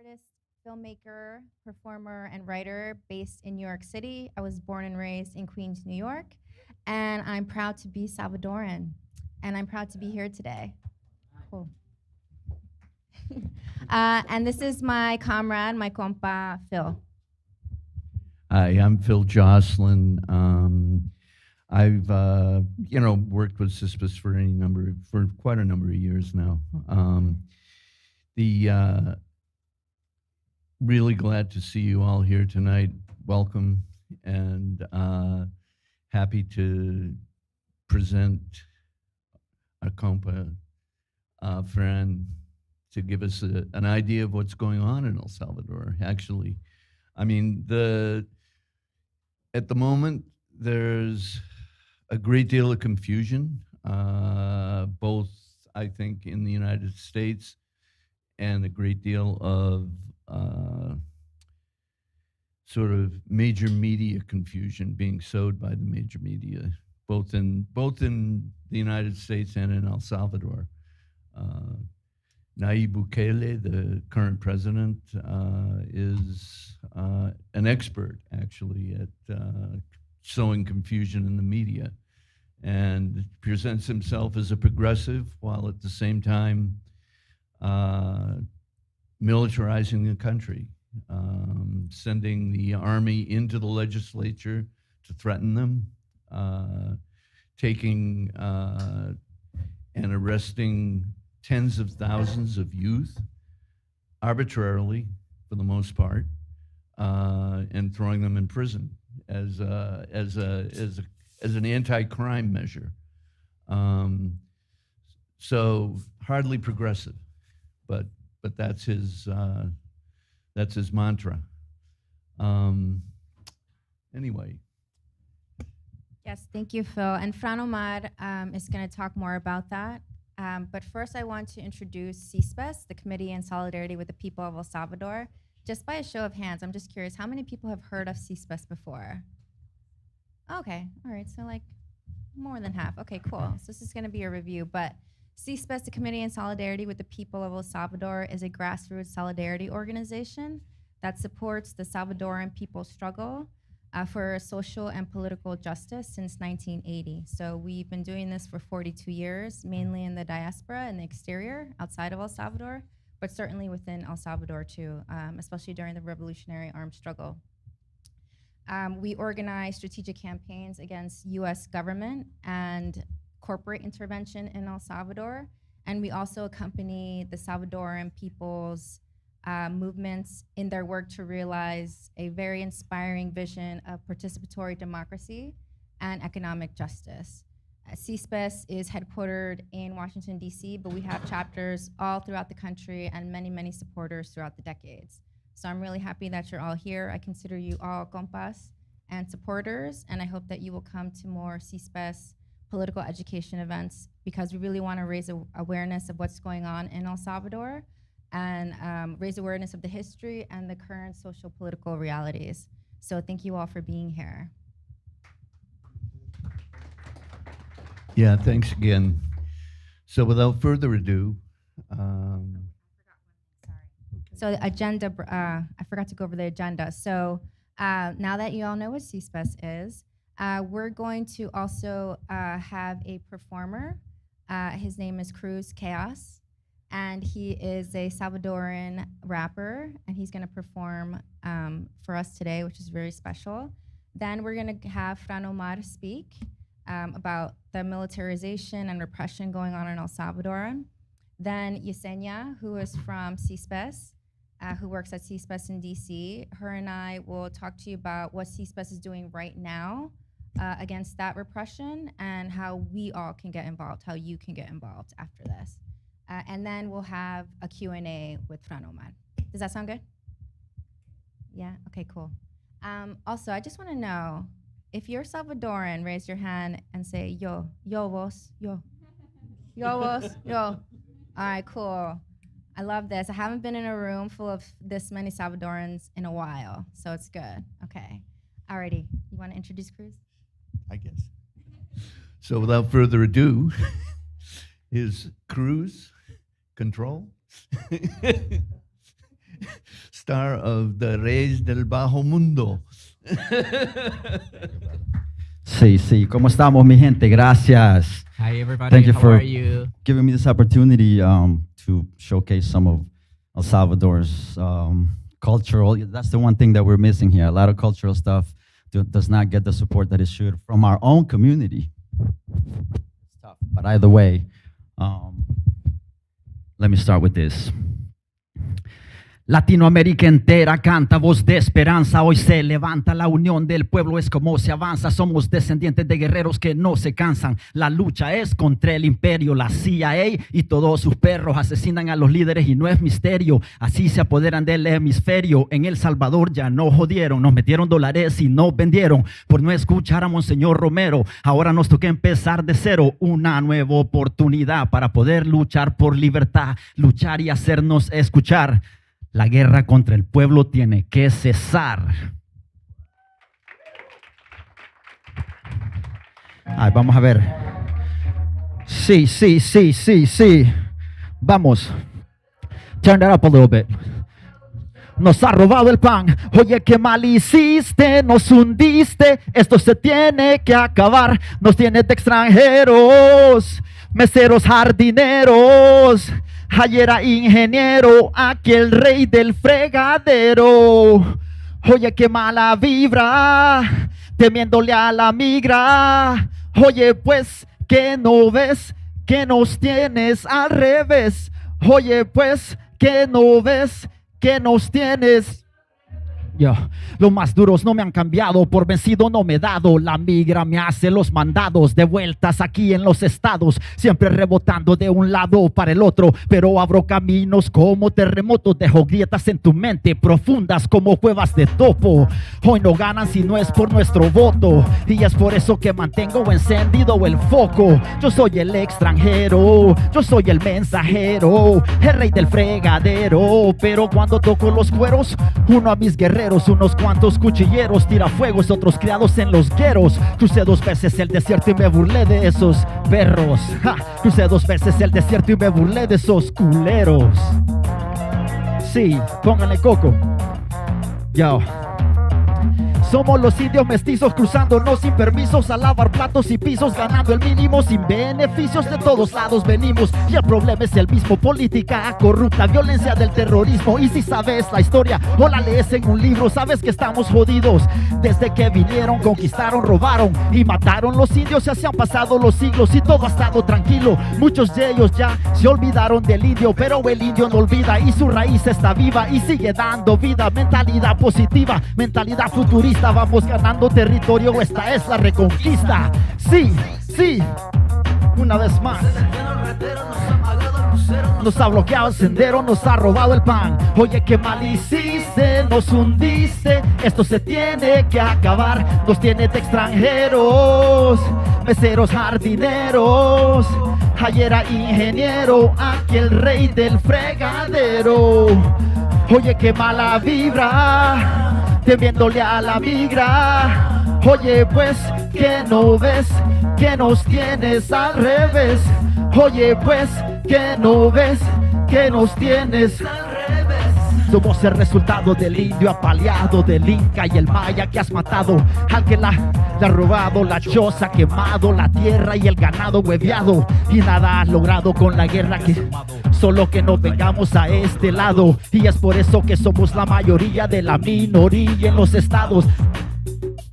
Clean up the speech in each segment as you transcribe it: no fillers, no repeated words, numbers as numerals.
artist, filmmaker, performer, and writer based in New York City. I was born and raised in Queens, New York, and I'm proud to be Salvadoran, and I'm proud to be here today. Cool. And this is my comrade, my compa, Phil. Hi, I'm Phil Jocelyn. I've worked with CISPES for quite a number of years now. The really glad to see you all here tonight. Welcome, and happy to present our compa Fran to give us an idea of what's going on in El Salvador. Actually, I mean, at the moment, there's a great deal of confusion, both, I think, in the United States, and a great deal of sort of major media confusion being sowed by the major media, both in the United States and in El Salvador. Nayib Bukele, the current president, is an expert, actually, at sowing confusion in the media, and presents himself as a progressive, while at the same time militarizing the country, sending the army into the legislature to threaten them, taking and arresting tens of thousands of youth arbitrarily, for the most part, and throwing them in prison as an anti-crime measure. So hardly progressive, but that's his mantra. Anyway. Yes, thank you, Phil. And Fran Omar is going to talk more about that. But first, I want to introduce CISPES, the Committee in Solidarity with the People of El Salvador. Just by a show of hands, I'm just curious, how many people have heard of CISPES before? Okay, all right, so like more than half. Okay, cool. So this is going to be a review, but CISPES, the Committee in Solidarity with the People of El Salvador, is a grassroots solidarity organization that supports the Salvadoran people's struggle for social and political justice since 1980. So we've been doing this for 42 years, mainly in the diaspora and the exterior outside of El Salvador, but certainly within El Salvador too, especially during the revolutionary armed struggle. We organize strategic campaigns against US government and corporate intervention in El Salvador, and we also accompany the Salvadoran people's movements in their work to realize a very inspiring vision of participatory democracy and economic justice. CISPES is headquartered in Washington, D.C., but we have chapters all throughout the country and many, many supporters throughout the decades. So I'm really happy that you're all here. I consider you all compas and supporters, and I hope that you will come to more CISPES political education events, because we really want to raise awareness of what's going on in El Salvador, and raise awareness of the history and the current social political realities. So thank you all for being here. Yeah, thanks again. So without further ado, So the agenda, I forgot to go over the agenda. So now that you all know what CISPES is, we're going to also have a performer. His name is Cruz Chaos, and he is a Salvadoran rapper, and he's gonna perform for us today, which is very special. Then we're gonna have Fran Omar speak about the militarization and repression going on in El Salvador. Then Yesenia, who is from CISPES, who works at CISPES in DC, her and I will talk to you about what CISPES is doing right now against that repression, and how we all can get involved, how you can get involved after this. And then we'll have a Q&A with Fran Omar. Does that sound good? Yeah, okay, cool. Also, I just wanna know, if you're Salvadoran, raise your hand and say, yo, yo vos, yo. Yo vos, yo. All right, cool. I love this. I haven't been in a room full of this many Salvadorans in a while, so it's good. Okay, alrighty. You wanna introduce Cruz? I guess. So without further ado, is Cruz control? star of the Reyes del Bajo Mundo. Sí, sí. ¿Cómo estamos, mi gente? Gracias. Hi everybody, Thank you how for are you? giving me this opportunity to showcase some of El Salvador's cultural. That's the one thing that we're missing here. A lot of cultural stuff does not get the support that it should from our own community. It's tough. But either way, let me start with this. Latinoamérica entera canta voz de esperanza, hoy se levanta, la unión del pueblo es como se avanza, somos descendientes de guerreros que no se cansan, la lucha es contra el imperio, la CIA y todos sus perros asesinan a los líderes y no es misterio, así se apoderan del hemisferio, en El Salvador ya no jodieron, nos metieron dólares y nos vendieron por no escuchar a Monseñor Romero, ahora nos toca empezar de cero, una nueva oportunidad para poder luchar por libertad, luchar y hacernos escuchar. La guerra contra el pueblo tiene que cesar. Ay, vamos a ver. Sí, sí, sí, sí, sí. Vamos. Turn that up a little bit. Nos ha robado el pan. Oye, qué mal hiciste, nos hundiste. Esto se tiene que acabar. Nos tienes de extranjeros, meseros, jardineros. Ayer era ingeniero, aquí el rey del fregadero. Oye, qué mala vibra, temiéndole a la migra. Oye, pues, ¿qué no ves? Que nos tienes al revés. Oye, pues, ¿qué no ves? Que nos tienes. Los más duros no me han cambiado, por vencido no me he dado. La migra me hace los mandados, de vueltas aquí en los estados, siempre rebotando de un lado para el otro, pero abro caminos como terremotos, dejo grietas en tu mente profundas como cuevas de topo. Hoy no ganan si no es por nuestro voto, y es por eso que mantengo encendido el foco. Yo soy el extranjero, yo soy el mensajero, el rey del fregadero, pero cuando toco los cueros, uno a mis guerreros, unos cuantos cuchilleros, tirafuegos, otros criados en los gueros. Crucé 2 veces el desierto y me burlé de esos perros. Crucé 2 veces el desierto y me burlé de esos culeros. Sí, pónganle coco. Yo. Somos los indios mestizos cruzándonos sin permisos a lavar platos y pisos, ganando el mínimo sin beneficios. De todos lados venimos y el problema es el mismo: política corrupta, violencia del terrorismo. Y si sabes la historia o la lees en un libro, sabes que estamos jodidos. Desde que vinieron, conquistaron, robaron y mataron los indios, ya se han pasado los siglos y todo ha estado tranquilo. Muchos de ellos ya se olvidaron del indio, pero el indio no olvida y su raíz está viva y sigue dando vida. Mentalidad positiva, mentalidad futurista. Vamos ganando territorio, esta es la reconquista. Sí, sí, una vez más. Nos ha bloqueado el sendero, nos ha robado el pan. Oye, qué mal hiciste, nos hundiste. Esto se tiene que acabar. Nos tiene de extranjeros, meseros, jardineros. Ayer era ingeniero, aquí el rey del fregadero. Oye, qué mala vibra, temiéndole a la migra. Oye, pues, ¿qué no ves? Que nos tienes al revés. Oye, pues, ¿qué no ves? Que nos tienes al revés. Somos el resultado del indio apaleado, del inca y el maya que has matado. Al que la ha robado, la choza quemado, la tierra y el ganado hueveado. Y nada has logrado con la guerra, que solo que nos vengamos a este lado. Y es por eso que somos la mayoría de la minoría en los estados.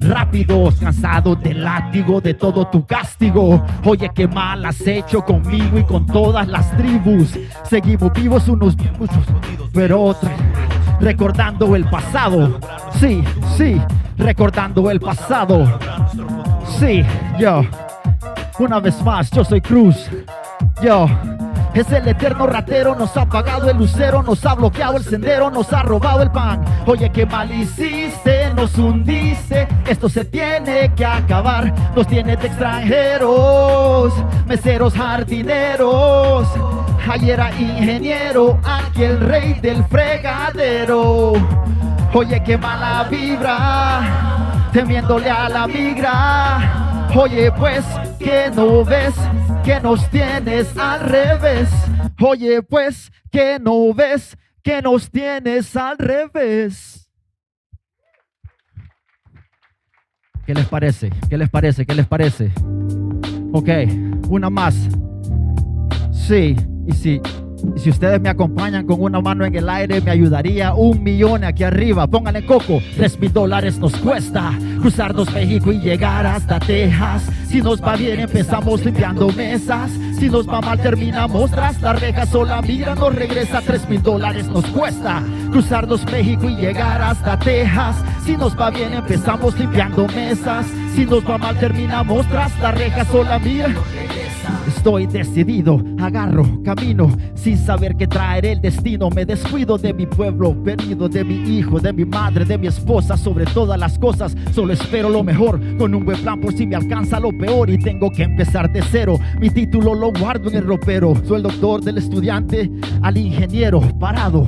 Rápidos, cansados del látigo, de todo tu castigo. Oye, qué mal has hecho conmigo y con todas las tribus. Seguimos vivos unos muchos, pero otros recordando el pasado. Sí, sí, recordando el pasado. Sí, yo. Una vez más, yo soy Cruz. Yo. Es el eterno ratero, nos ha apagado el lucero, nos ha bloqueado el sendero, nos ha robado el pan. Oye, qué mal hiciste, nos hundiste, esto se tiene que acabar. Nos tiene de extranjeros, meseros, jardineros. Ayer era ingeniero, aquí el rey del fregadero. Oye, qué mala vibra, temiéndole a la migra. Oye, pues, ¿qué no ves? Que nos tienes al revés. Oye, pues, que no ves, que nos tienes al revés. ¿Qué les parece? ¿Qué les parece? ¿Qué les parece? Ok, una más. Sí, y si ustedes me acompañan con una mano en el aire, me ayudaría. 1 millón aquí arriba, pónganle coco. $3,000 nos cuesta cruzarnos México y llegar hasta Texas. Si nos va bien empezamos limpiando mesas, si nos va mal terminamos tras la reja. Sola mira nos regresa. $3,000 nos cuesta cruzarnos México y llegar hasta Texas. Si nos va bien empezamos limpiando mesas, si nos va mal terminamos tras la reja. Sola mira. Estoy decidido, agarro camino sin saber qué traerá el destino. Me descuido de mi pueblo perdido, de mi hijo, de mi madre, de mi esposa. Sobre todas las cosas solo espero lo mejor, con un buen plan por si me alcanza lo peor y tengo que empezar de cero. Mi título lo guardo en el ropero. Soy el doctor del estudiante al ingeniero, parado,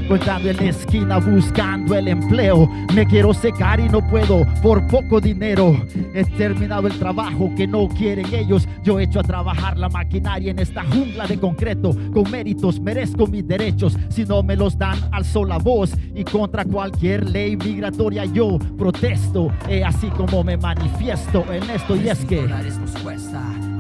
contando en la esquina buscando el empleo. Me quiero secar y no puedo por poco dinero. He terminado el trabajo que no quieren ellos. Yo he hecho a trabajar la maquinaria en esta jungla de concreto. Con méritos merezco mis derechos, si no me los dan alzo la voz y contra cualquier ley migratoria yo protesto. Así como me manifiesto en esto, y es que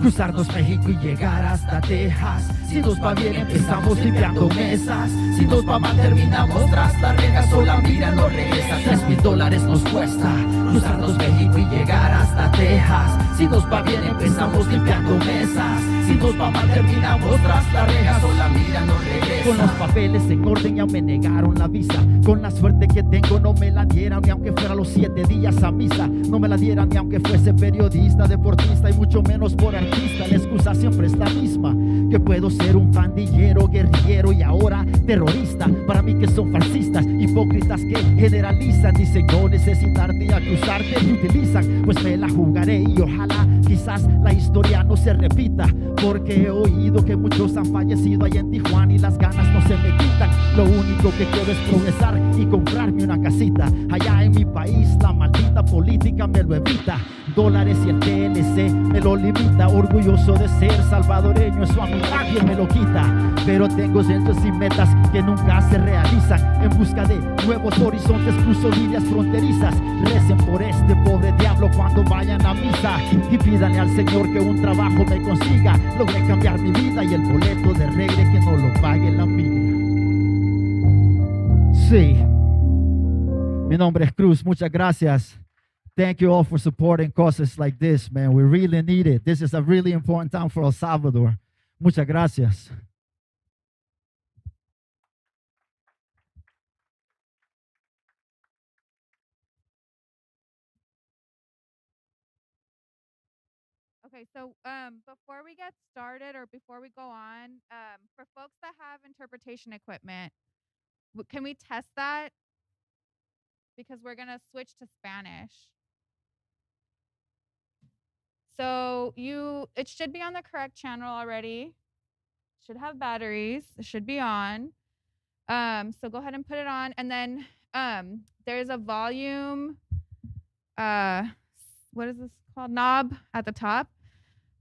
cruzarnos México y llegar hasta Texas. Si nos va bien empezamos limpiando mesas, si nos va mal terminamos tras la reja. Sola mira no regresa. $3,000 nos cuesta cruzarnos México y llegar hasta Texas. Si nos va bien empezamos limpiando mesas, si nos va mal terminamos tras la reja. Sola mira no regresa. Con los papeles en orden ya me negaron la visa. Con la suerte que tengo no me la dieran ni aunque fuera los 7 días a misa. No me la dieran ni aunque fuese periodista, deportista y mucho menos por artista. La excusa siempre es la misma, que puedo ser un pandillero, guerrillero y ahora terrorista. Para mí que son fascistas, hipócritas que generalizan. Dicen no necesitarte y acusarte te utilizan. Pues me la jugaré y ojalá quizás la historia no se repita, porque he oído que muchos han fallecido allá en Tijuana y las ganas no se me quitan. Lo único que quiero es progresar y comprarme una casita. Allá en mi país la maldita política me lo evita. Dólares y el TLC me lo limita. Orgulloso de ser salvadoreño, eso a mí nadie me lo quita. Pero tengo sueños y metas que nunca se realizan. En busca de nuevos horizontes cruzo líneas fronterizas. Recen por este pobre diablo cuando vayan a misa y pídanle al Señor que un trabajo me consiga. Logré cambiar mi vida y el boleto de regre que no lo pague la mía. Sí, mi nombre es Cruz, muchas gracias. Thank you all for supporting causes like this, man. We really need it. This is a really important time for El Salvador. Muchas gracias. Okay, so before we get started or before we go on, for folks that have interpretation equipment, can we test that? Because we're going to switch to Spanish. So it should be on the correct channel already. Should have batteries. It should be on. So go ahead and put it on. And then there's a volume, what is this called? Knob at the top.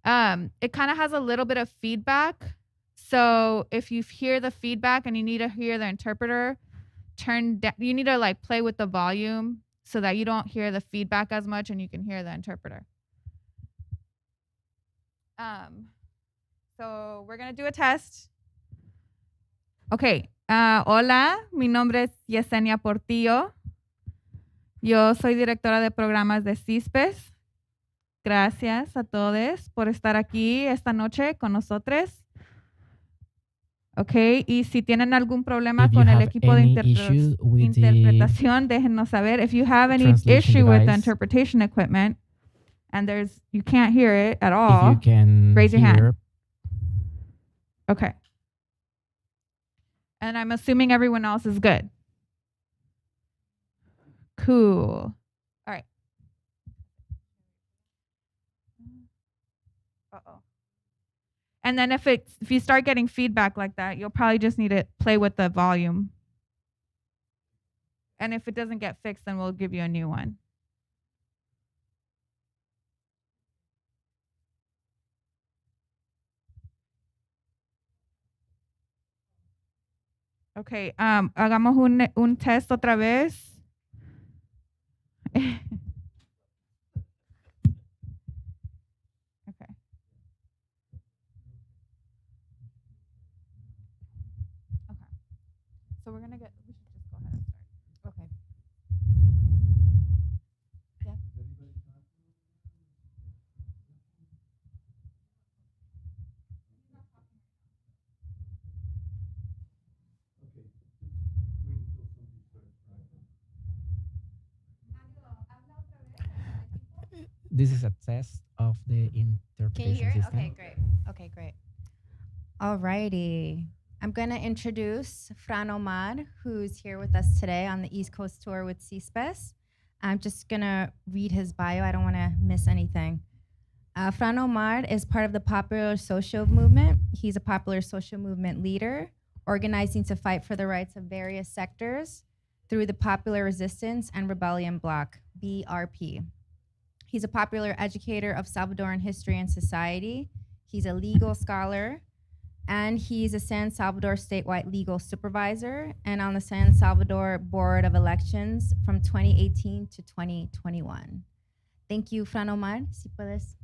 It kind of has a little bit of feedback. So if you hear the feedback and you need to hear the interpreter, you need to like play with the volume so that you don't hear the feedback as much and you can hear the interpreter. So we're going to do a test. Okay. Hola, mi nombre es Yesenia Portillo. Yo soy directora de programas de CISPES. Gracias a todos por estar aquí esta noche con nosotros. Okay, y si tienen algún problema con el equipo de interpretación, déjenos saber. If you have any issue with the interpretation equipment and you can't hear it at all, raise your hand. Okay. And I'm assuming everyone else is good. Cool. All right. Uh-oh. And then if you start getting feedback like that, you'll probably just need to play with the volume. And if it doesn't get fixed, then we'll give you a new one. Okay, hagamos un test otra vez. Okay. Okay. So we should just go ahead and start. Okay. Yeah. This is a test of the Can you interpretation hear it? system. Okay, great. Okay, great. Alrighty. I'm going to introduce Fran Omar, who's here with us today on the East Coast tour with CISPES. I'm just going to read his bio. I don't want to miss anything. Fran Omar is part of the Popular Social Movement. He's a popular social movement leader, organizing to fight for the rights of various sectors through the Popular Resistance and Rebellion Bloc, BRP. He's a popular educator of Salvadoran history and society. He's a legal scholar, and he's a San Salvador statewide legal supervisor and on the San Salvador Board of Elections from 2018 to 2021. Thank you, Fran Omar. Si puedes.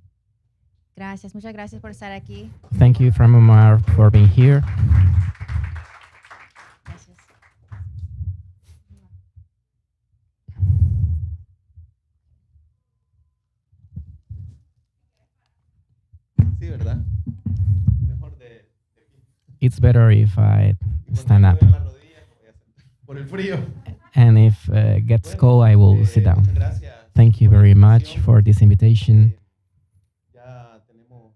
Gracias, muchas gracias por estar aquí. Thank you, Fran Omar, for being here. Gracias. Sí, ¿verdad? Mejor de aquí. It's better if I Y cuando stand me up. duelen las rodillas, voy a sentar. Por el frío. And if it gets cold, I will sit down. Muchas gracias Thank you por la very much invitación. for this invitation. Ya tenemos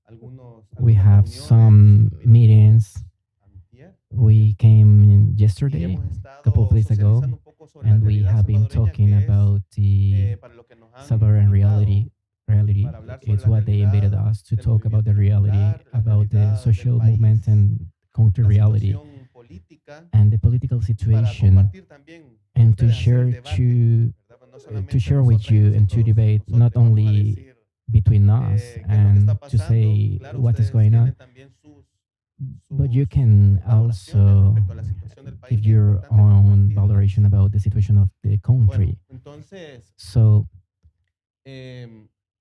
algunos We have reuniones. some meetings. Antier. We came Y yesterday, hemos a estado couple of days ago, socializando un poco sobre la and we realidad have been salvadoreña, talking que es, about the para lo que nos han Salvadoran invitado. reality. para hablar sobre It's la what they invited realidad us to del talk about the movimiento reality, popular, la about the realidad del social país, movement and country la reality, situación política, and the political para situation, compartir también con and to ustedes, hacer el share debate, ¿verdad? Pues no to solamente share with nosotras y you and to nosotros, debate not nosotres, vamos a only decir, between us qué es lo que and está to pasando. say Claro, what is ustedes going on, tienen también but you sus can valoraciones also respecto a la situación del país give y es your importante own compartirlas. valoration about the situation of the Bueno, country. entonces, So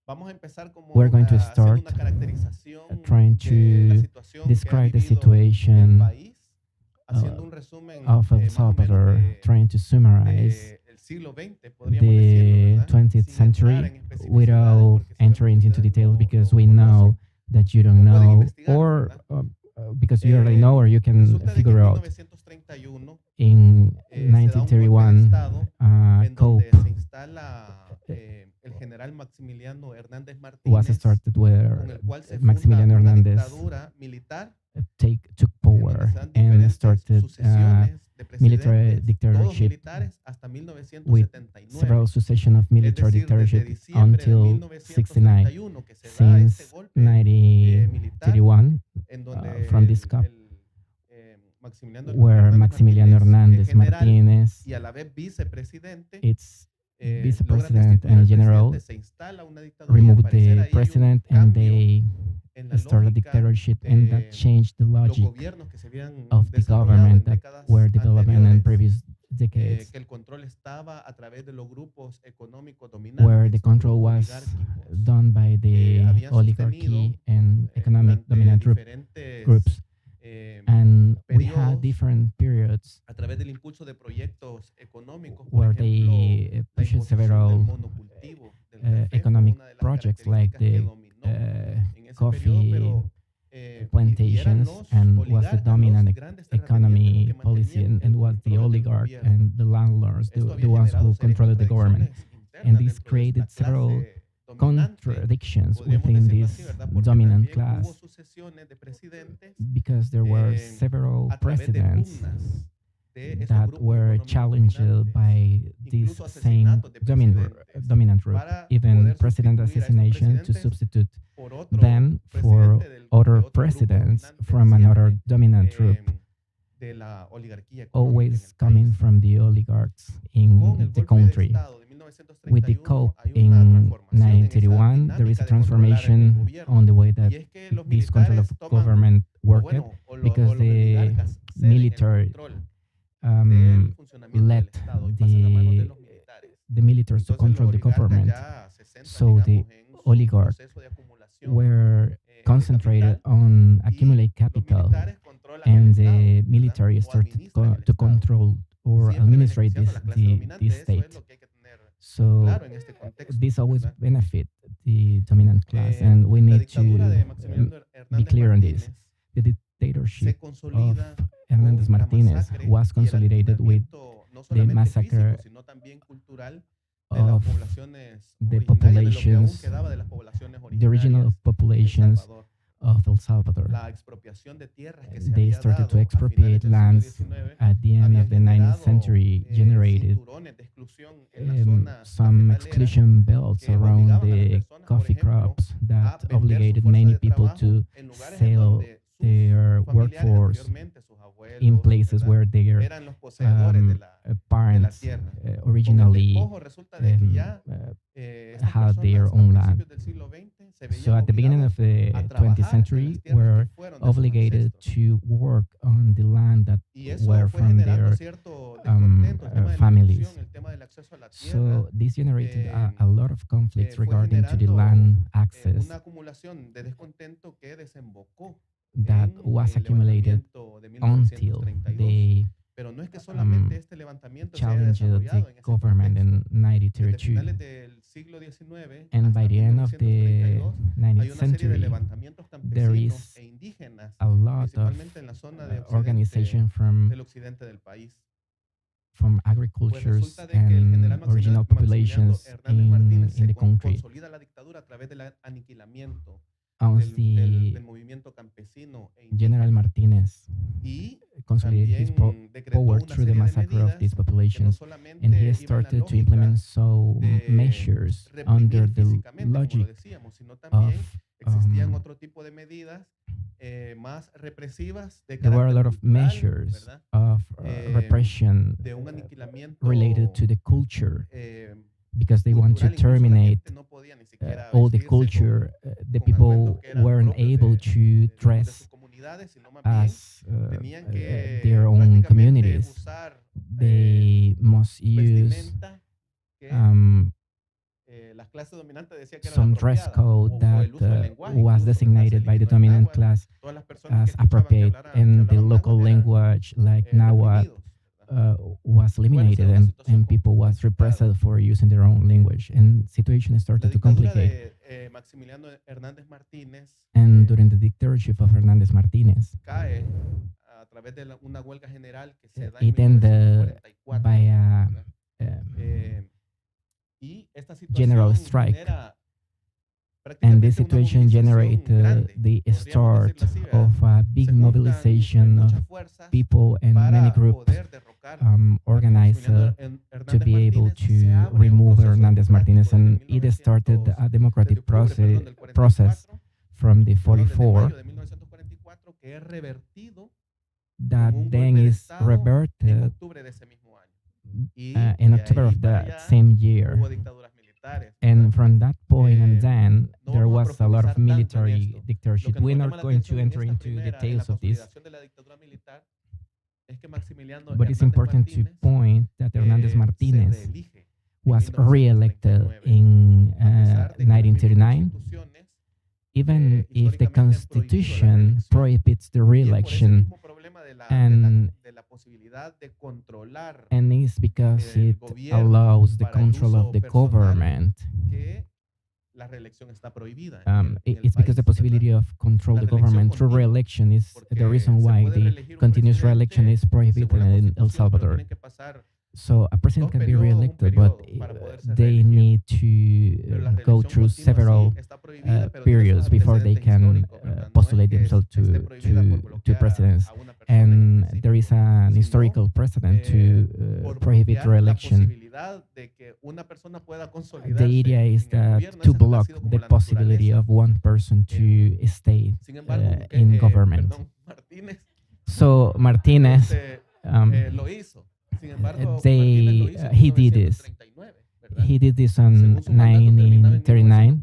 vamos a empezar como we're going to haciendo start una caracterización trying de la to situación que ha describe the vivido el situation país, haciendo un resumen of El más o menos Salvador, trying to summarize el siglo XX, podríamos decirlo, the ¿verdad? 20th Sin entrar century en especificidades, without porque sabemos entering que into ustedes details lo because we conocen know that you don't o pueden know, investigarlo, or ¿verdad? because you already know, or you can Resulta de que figure en out. 1931 In se da un golpe de 1931, Estado en COPE donde se instala el general Maximiliano Hernández was Martínez, started con where el cual se Maximiliano funda una Hernández dictadura militar took en donde power se dan and diferentes started sucesiones de military presidentes, todos dictatorship militares, hasta with 1979. several succession of military Es decir, desde dictatorship diciembre de until 69. 1931 que se da este Since golpe militar 1931, en donde from this COP, Maximiliano where Maximiliano Hernández general Martínez, y a la vez vicepresidente, its vice logran president destituir and al general, presidente, se instala una dictadura y al removed parecer the ahí hay un president and cambio they en la started a lógica dictatorship, and that de changed the los logic gobiernos que se habían of the desarrollado government en that décadas were developing in anteriores, previous decades, que el control estaba a través de los grupos económicos where dominantes, the los control grupos was oligárquicos, done by the habían oligarchy sostenido and economic durante dominant diferentes groups. And we had periodos different periods a través del impulso de proyectos económicos, por where ejemplo, they la pushed imposición del several monocultivo del café fue economic una de las projects like características que the dominó en ese coffee periodo, pero plantations, and was the dominant economy policy, and was the oligarch and the landlords, the ones who controlled the government. And this created several contradictions within this dominant class because there were several presidents that were challenged by this same dominant group, even president assassination to substitute them for other presidents from another dominant group, always coming from the oligarchs in the country. With the COPE in 1931, there is a transformation on the way that this control of government worked, because the oligarcas ceden el military control del funcionamiento del let Estado y pasan a manos de los militares. the militaries to Entonces los control the oligarcas government. ya se centran, So the digamos, en su oligarch proceso de acumulación were de concentrated capital, on y accumulate los capital, militares controlan and el Estado, the ¿verdad? military O started administran el to Estado, control or siempre administrate beneficiando a la clase dominante. this Eso state. es lo que hay que tener So claro en este contexto, this always ¿verdad? benefit the dominant class, and we La need dictadura de to Maximiliano be Hernández clear on this. Martínez The se dictatorship of consolida Hernández con la Martínez masacre was y el consolidated with hacinamiento no solamente massacre físico, sino también cultural de las of poblaciones the originarias, de lo que aún populations, quedaba de las poblaciones the original originarias de El populations Salvador. of El Salvador. La expropiación de tierras que se They había started to dado a expropriate finales del siglo lands XIX at the end habían of the 19th generado century, generated cinturones de exclusión en las zonas some cafetaleras exclusion belts que around obligaban a las the personas, por coffee ejemplo, crops a that vender su obligated fuerza many de people trabajo to en lugares en sell donde sus their familiares workforce anteriormente, sus abuelos, in places ¿verdad? where their Eran los poseedores de la parents tierra. Con el originally despojo resulta de que ya estas had their personas own a land. principios del siglo XX se veían So at the beginning of obligados the a 20th trabajar en century, las tierras were que fueron de sus obligated ancestros. to work on the land that Y eso were fue from generando their cierto descontento, el tema de la families. inclusión, el tema del acceso a la tierra. So this generated a lot of conflicts Fue regarding to the generando land access una acumulación de descontento que desembocó that en was el accumulated levantamiento de until 1932. they Pero no es que solamente este levantamiento se haya challenged desarrollado the en ese government in contexto. Desde 1932. finales del siglo XIX And hasta by the end of the 1932 hay 19th una serie de century, levantamientos there campesinos is e indígenas, a lot of principalmente en la zona de organization del occidente del país. from Pues agricultures resulta de que el general and original Maximiliano populations Hernández Martínez in se the country consolida la dictadura a través del aniquilamiento owns del the movimiento campesino e General indígena, Martinez y consolidated his también decretó power una through the serie de massacre of these medidas que no populations, solamente and he iban en la started to lógica implement so de measures under reprimir the físicamente, como lo logic decíamos, sino también of existían otro tipo de medidas más represivas de there were a carácter lot of cultural, measures ¿verdad? of repression De un aniquilamiento related to the culture, eh, because they want to cultural. Incluso la terminate gente no podía ni siquiera all the vestirse culture. The con people atuendos que eran weren't propios able de to sus dress comunidades, sino más bien as tenían que their own prácticamente communities. usar They must use vestimenta que las clases dominantes decían que era some la dress apropiada, code o that el uso del lenguaje, was incluso, ¿verdad? Se designated by the eliminó el dominant náhuatl. class Todas las personas que as escuchaban que appropriate, hablaran- que and the hablaban local náhuatl eran, language like Nahuatl reprimidos, ¿verdad? was eliminated, una and situación people was complicada. repressed for using their own language, and situation La started to dictadura complicate. de Maximiliano Hernández Martínez And during the dictatorship of Hernández Martínez, cae a través de una huelga general que se da en it ended 1944, by a ¿verdad? Y esta situación general strike. genera And this prácticamente una situation movilización generated grande, the podríamos start decirlo así, ¿verdad? of a big Se juntan, mobilization of muchas fuerzas people and many para groups poder derrocar organized Maximiliano to be Hernández able Martínez. Se to abre un remove proceso Hernández Martínez, democrático and desde it started a desde democratic octubre, perdón, del process 44, from the perdón, desde 44 mayo de 1944, que es revertido that con un then golpe de is Estado en reverted octubre de ese mismo año. Y in de October ahí of para that allá same year. hubo dictaduras militares, And ¿verdad? from that point and then, No there vamos a was a lot of profundizar tanto en military esto. Lo dictatorship. que nos We're llama not la going to atención en enter esta into primera, en la details of this, consolidación de la dictadura militar, es que Maximiliano but it's Hernández important to Martínez point that Hernández se Martínez reelige en was 1939. re-elected in A pesar de que las mismas 1939, constituciones, even if the históricamente han prohibido la Constitution reelección. prohibits the Y es por ese re-election, mismo problema and de la posibilidad de controlar and it's because el it gobierno allows the para el control uso of the personal, government. que la reelección está prohibida en el It's because the país, possibility ¿verdad? of control La the reelección government through continua, re-election is the porque reason se why puede the reelegir un continuous re-election presidente is prohibited según la in El Constitución, pero Salvador. tienen que pasar So a president dos can be periodos, un re-elected, but periodo para poderse they reelegir. need Pero to la go reelección through continua several sí está prohibida, pero tiene sus periods before they antecedentes can históricos, ¿verdad? No es postulate que themselves esté to prohibida por to bloquear presidents. a una persona en And específico, there is an sino, historical precedent to por prohibit bloquear la re-election. posibilidad de que una persona pueda The consolidarse idea is en el that gobierno. to Esa ha block sido como the la possibility naturaleza. of one person to stay Sin embargo, in government. perdón, Martínez So Martínez, lo hizo. Sin embargo, they, Martínez lo hizo en he did this. 1939, ¿verdad? He did this Según on su mandato terminaba en 1939,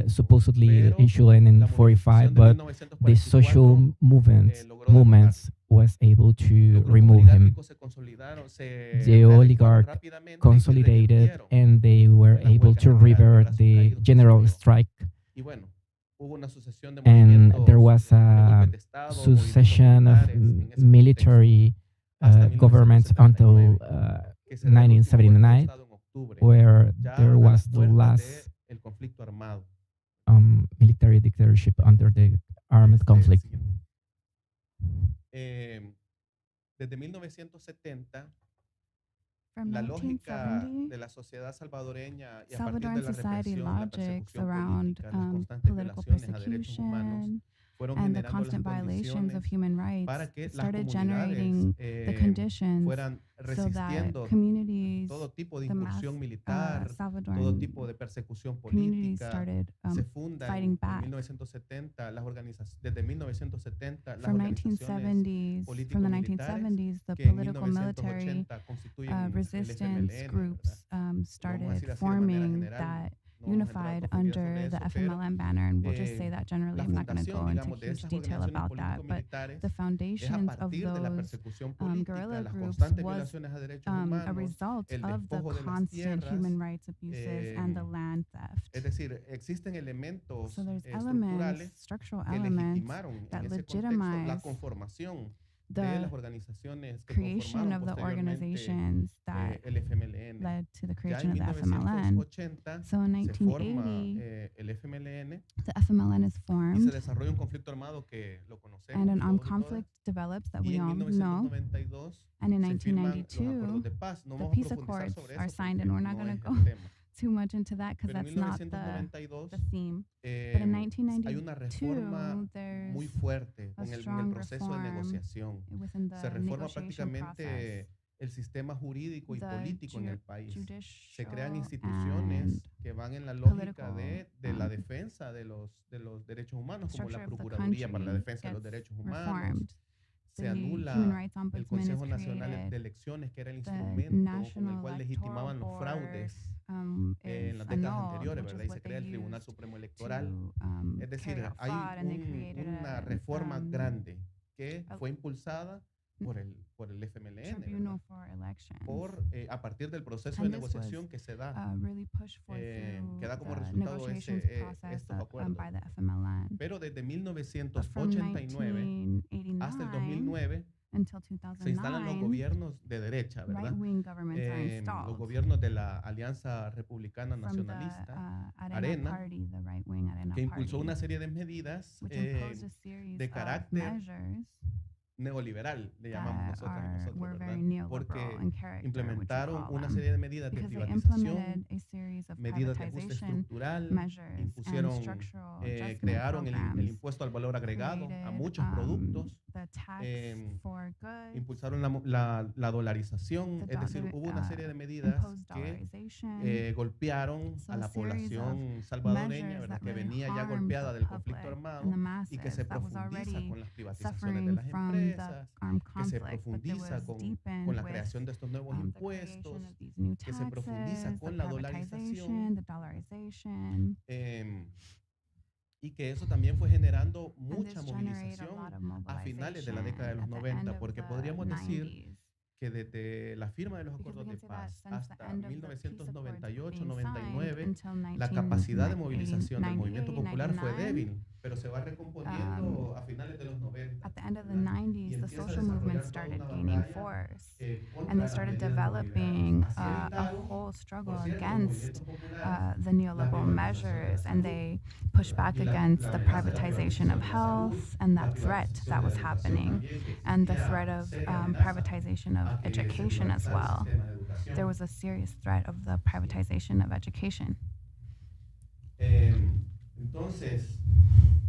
supposedly pero issued in la 45, movilización de but the 1944 social logró derrocar. movements was able to Los grupos remove him. oligárquicos se consolidaron, se The readecuaron oligarch rápidamente y consolidated revirtieron and they were las able huelgas to generales de revert brazos the caídos que se general dio. strike, Y bueno, hubo una sucesión de and there movimientos was de a golpes de Estado, movimientos succession of militares en ese contexto, military hasta governments until 1979, que se da el último golpe de 1979, Estado en octubre, where ya there a las was the puertas last del conflicto armado. military dictatorship under the armed conflict. Siguiente. Desde 1970, From la lógica 1970, de la sociedad salvadoreña y a partir Salvadoran de la society represión, la logics persecución around política, las constantes political violaciones a derechos humanos persecution fueron and the generando las constant violations of condiciones human rights para que las started comunidades generating the conditions fueran so that resistiendo communities, todo tipo de the mass incursión militar, todo Salvadoran tipo de persecución communities política. started Se fundan fighting en back. 1970 las organizaciones, desde 1970 las From organizaciones 1970s, from the político-militares 1970s, the que en political military 1980 constituyen el resistance FMLN, groups ¿verdad? Lo vamos a started decir así de manera forming general, that no vamos a entrar unified en profundidad sobre under the eso, pero FMLN banner, and we'll just say that generally. la I'm not going to fundación, go into digamos, de huge estas detail organizaciones about that, but político-militares the es a foundations of partir de la those persecución política, guerrilla las groups constantes was violaciones a derechos a humanos, result el of the despojo de las constant tierras, human rights abuses and the land theft. es decir, existen elementos So there's estructurales structural que elements legitimaron that en ese contexto la legitimize conformación de the las organizaciones que creation of conformaron the posteriormente organizations that el FMLN. led to the Ya creation en of the FMLN. 1980 So in se forma 1980, el FMLN the FMLN is y se formed desarrolla un conflicto armado que lo conocemos and an armed todos y conflict todas. develops that Y we en all know. 1992 And in se firman los acuerdos 1992, de paz. No the vamos a peace profundizar accords sobre are eso signed, porque and we're not no going es to el go tema. too much into that because Pero en that's not the 1992 theme. But in hay una reforma 1992, there's muy fuerte a en el strong proceso de reform negociación. within the Se reforma negotiation process. prácticamente el sistema jurídico y The político en el país. Se judicial crean and instituciones que van en la lógica political, de la defensa de los derechos humanos, como la structure of the Procuraduría para la country Defensa de los gets Derechos Humanos. reformed. Se The Human anula Rights el Ombudsman is Consejo Nacional de created. Elecciones, que era el The instrumento con el National cual Electoral legitimaban los Board fraudes is en las décadas annulled, anteriores, which ¿verdad? is Y what se they crea el Tribunal used Supremo Electoral. to Es decir, carry out hay fraud, and they created una a reforma grande que a- fue impulsada por el FMLN, tribunal ¿verdad? for elections. A partir del proceso de And this was, negociación que se da, really pushed forth que da como through the resultado negotiations process estos acuerdos. by the FMLN. Pero desde But from 1989 hasta el 1989 2009 until se instalan los 2009, gobiernos de derecha, ¿verdad? right-wing governments are Los installed. gobiernos de la Alianza Republicana From the Nacionalista, Arena Arena, Party, the right-wing Arena que impulsó Party, una serie de medidas which imposed a series de of carácter measures neoliberal, le llamamos that were ¿verdad? very neoliberal Porque in character, which we implementaron call una them, serie de medidas de because they privatización, implemented a series of medidas de ajuste privatization estructural, measures and impusieron, structural adjustment crearon el programs, impuesto al valor agregado a created, muchos productos, the tax for goods, impulsaron la dolarización, the es decir, dollar- hubo una serie de medidas imposed que dollarization, golpearon So a a la series of población salvadoreña, measures ¿verdad? that Que really venía ya harmed golpeada the del conflicto public armado and the y que se masses that was profundiza already con las privatizaciones de suffering las from the empresas, armed que se conflict, but there profundiza was con deepened la with creación de estos nuevos the impuestos, creation of these new que se profundiza taxes, con the la dolarización, privatization, the dollarization, y que eso también fue generando and mucha this generated a movilización lot of a finales de la década de los mobilization at the end 90, of porque the podríamos decir 90s. que desde la firma de los Because we acuerdos de can say that paz since the hasta end of the peace accords being signed 1998-99, until la capacidad de movilización del movimiento 1998, popular fue 99, débil, pero se va recomponiendo a finales de los 90. at the end of the ¿verdad? 90s, Y the empieza a social movement desarrollar toda started una gaining batalla, force. contra And they las started medidas developing neoliberales. Así a evitaron, whole struggle por cierto, los against movimientos populares, the neoliberal measures, and they pushed back against the privatization of health and that threat that was happening, and the threat of privatization of education as well. There was a serious threat of the privatization of education. Entonces,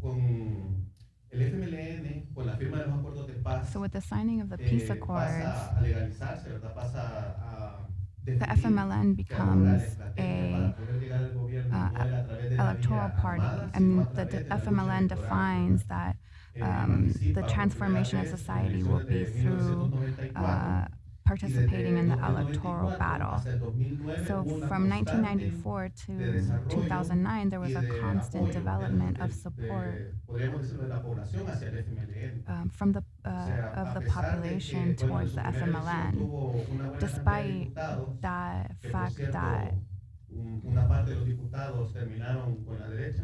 con el FMLN, con la firma de los acuerdos de paz, So with the signing of the peace accords, pasa a legalizarse, ¿verdad? Pasa a the definir FMLN que ahora la becomes estrategia a para poder llegar al gobierno no era a través de la electoral vía party. armada, I sino mean, a the través de la lucha FMLN electoral, defines that the participa por transformation of primera vez en society will be elecciones de through 1994, participating in the electoral hacia battle. el 2009 So hubo una from constante 1994 de to desarrollo 2009, there was a y de constant apoyo, development of support podríamos decirlo, de la población hacia el FMLN. from the O sea, of a the pesar de population que, bueno, en towards su the primera elección FMLN, tuvo una buena cantidad de despite diputados, that que por fact that cierto, una parte de los diputados terminaron con la derecha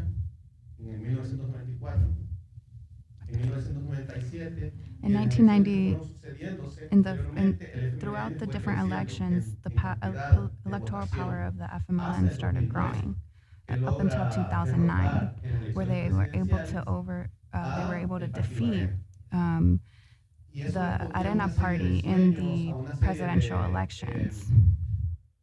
en 1994. En 1997, in y en las elecciones que 1990, fueron sucediéndose in posteriormente, el throughout FMLN the fue different creciendo elections, the en cantidad de electoral votación power of the hasta FMLN el started 2009, growing que up until logra 2009, derrotar en where elecciones they were able to presidenciales they were able a to el partido defeat ARENA. Y eso le the ponía Arena una serie party de in sueños, the a una serie presidential de elections.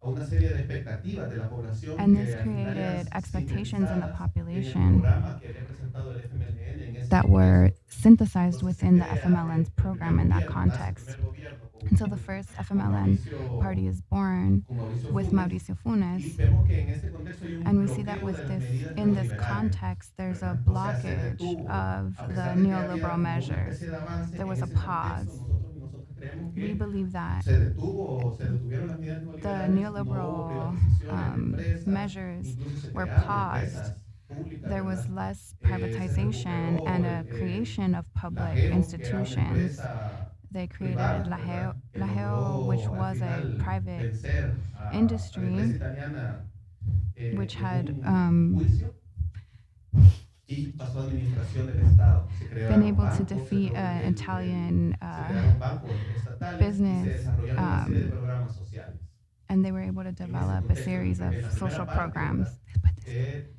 a una serie de expectativas de la población And que this al final eran created expectations in the sintetizadas en el population programa que había presentado el FMLN en ese that were contexto. synthesized Entonces se within the crea FMLN's el program primer in that gobierno, nace el context. primer gobierno And so the first con FMLN party is born with Mauricio Y Funes. vemos que en ese contexto hay un And we see that bloqueo with de las this, medidas in this neoliberales, context, there's a ¿verdad? O sea, se blockage detuvo, of a the pesar de que había neoliberal como una measures. especie de avance There en was a ese contexto, pause. nosotros creemos We que believe that se detuvo o se detuvieron las medidas the neoliberales, no hubo neoliberal privatizaciones de empresas, measures incluso se were crearon paused. empresas públicas, There was ¿verdad? less Se privatization recuperó and a creation of la public GEO, que era una institutions. empresa They created privada, La ¿verdad? Que Geo, which logró al was a final private vencer a la industry, empresa italiana which en had un juicio y pasó a administración del Estado. Se been crearon able to bancos, defeat Italian se crearon bancos estatales y se business, desarrollaron una serie de programas sociales. and they were able to develop a series of social programs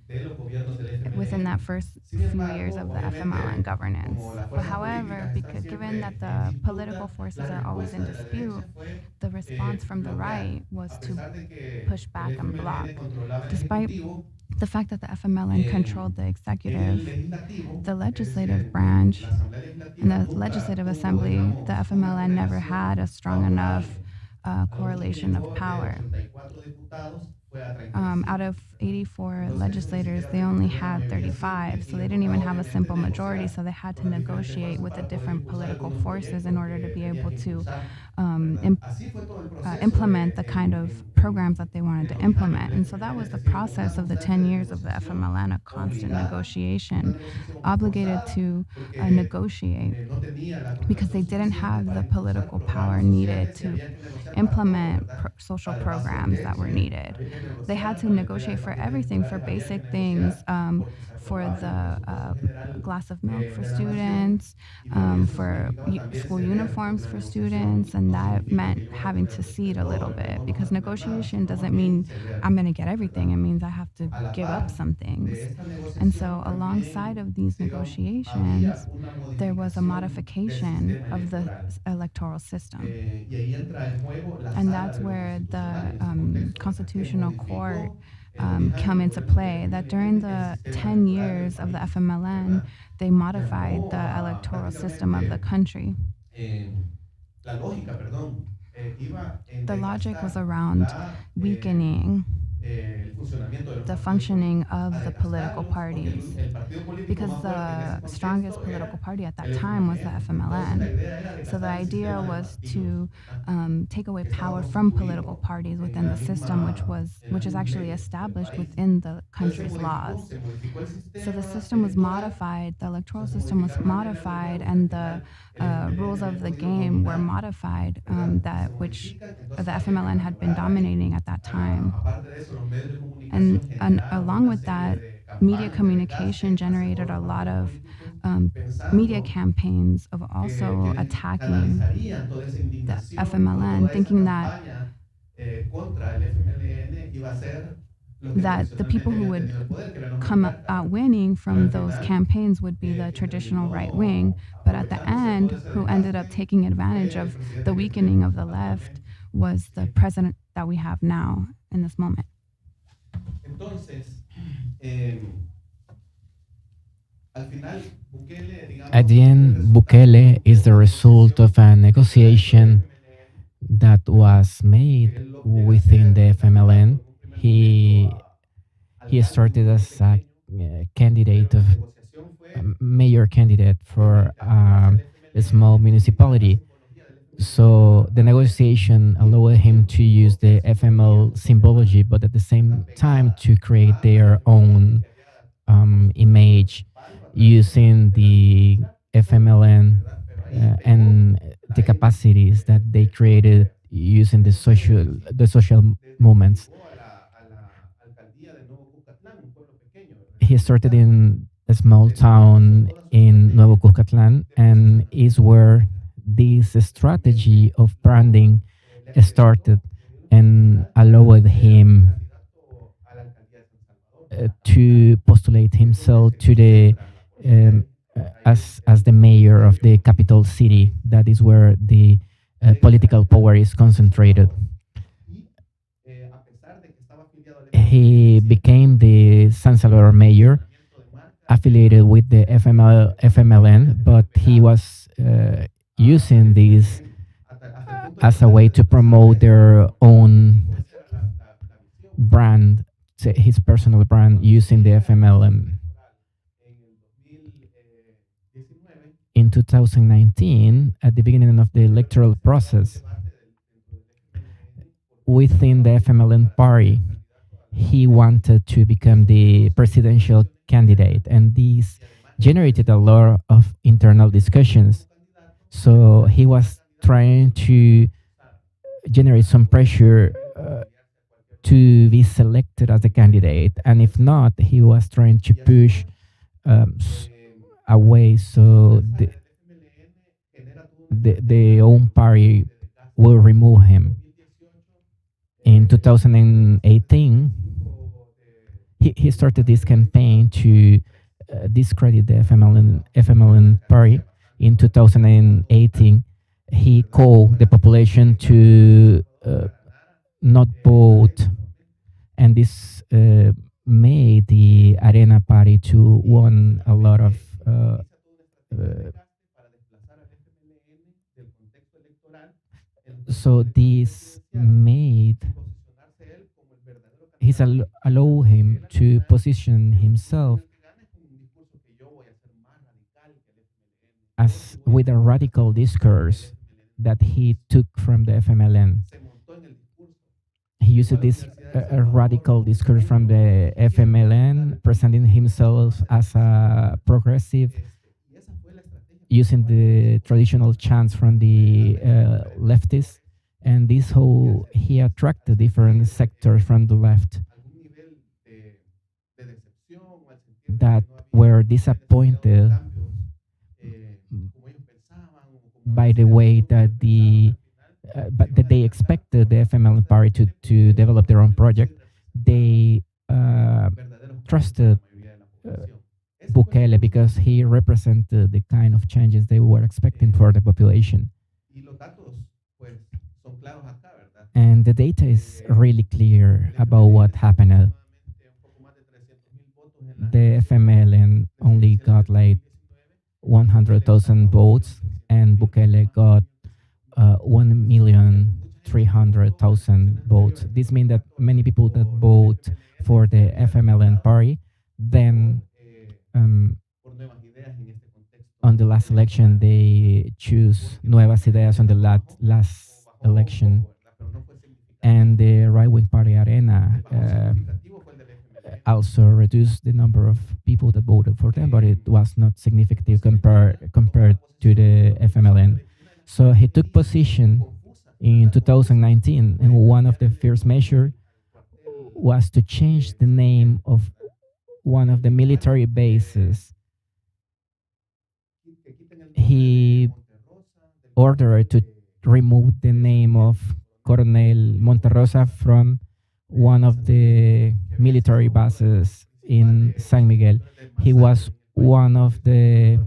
De los gobiernos del FMLN. within that first Sin few embargo, years of the obviamente, FMLN governance. como las But fuerzas however, políticas because están given siempre that en the disputa, political forces la are always in respuesta de la dispute, derecha fue, the response from the bloquear. right was A to pesar de que push back el and block. FMLN controlaba el Despite ejecutivo, the fact that the FMLN controlled the en el executive, legislativo, the es legislative decir, branch, la Asamblea and Legislativa the nunca legislative tuvo, assembly, digamos, the una FMLN never correlación had a strong enough favorable. A lo único que correlation of llegó de power. 84 diputados fue a 35. Out of 84 Entonces, legislators, they only had 35, so they didn't even have a simple majority, so they had to negotiate with the different political forces in order to be able to implement the kind of programs that they wanted to implement. And so that was the process of the 10 years of the FMLN, a constant negotiation, obligated to negotiate because they didn't have the political power needed to implement social programs that were needed. They had to negotiate for everything, for basic things, for the glass of milk for students, for school uniforms for students, and that meant having to cede a little bit because negotiation doesn't mean I'm going to get everything. It means I have to give up some things. And so alongside of these negotiations, there was a modification of the electoral system. And that's where the Constitutional Court come into play, that during the 10 years of the FMLN, they modified the electoral system of the country. The logic was around weakening the functioning of the political parties because the strongest political party at that time was the FMLN. So the idea was to take away power from political parties within the system, which is actually established within the country's laws. So the system was modified, the electoral system was modified, and the rules of the game were modified, that which the FMLN had been dominating at that time. And along with that, media communication generated a lot of media campaigns of also attacking the FMLN, thinking that the people who would come out winning from those campaigns would be the traditional right wing, but at the end, who ended up taking advantage of the weakening of the left was the president that we have now in this moment. At the end, Bukele is the result of a negotiation that was made within the FMLN. He started as a candidate of mayor candidate for a small municipality. So the negotiation allowed him to use the FML symbology, but at the same time to create their own image using the FMLN and the capacities that they created using the social movements. He started in a small town in Nuevo Cuscatlán, and is where this strategy of branding started and allowed him to postulate himself to the as the mayor of the capital city. That is where the political power is concentrated. He became the San Salvador mayor, affiliated with the FMLN, but he was using this as a way to promote their own brand, his personal brand, using the FMLN. In 2019, at the beginning of the electoral process, within the FMLN party, he wanted to become the presidential candidate, and this generated a lot of internal discussions. So he was trying to generate some pressure to be selected as a candidate, and if not, he was trying to push away so the own party will remove him. In 2018, he started this campaign to discredit the FMLN party. In 2018, he called the population to not vote, and this made the Arena party to won a lot of so this made allow him to position himself as with a radical discourse that he took from the FMLN. He used this a radical discourse from the FMLN, presenting himself as a progressive, using the traditional chants from the leftists, and this how he attracted different sectors from the left that were disappointed by the way that but that they expected the FMLN party to develop their own project. They trusted Bukele because he represented the kind of changes they were expecting for the population. And the data is really clear about what happened. The FMLN only got like 100,000 votes, and Bukele got 1,300,000 votes. This means that many people that vote for the FMLN party, then on the last election, they choose Nuevas Ideas on the last election. And the right-wing party Arena also reduced the number of people that voted for them, but it was not significant compared to the FMLN. So he took position in 2019, and one of the first measures was to change the name of one of the military bases. He ordered to remove the name of Coronel Monterrosa from one of the military bases in San Miguel. He was one of the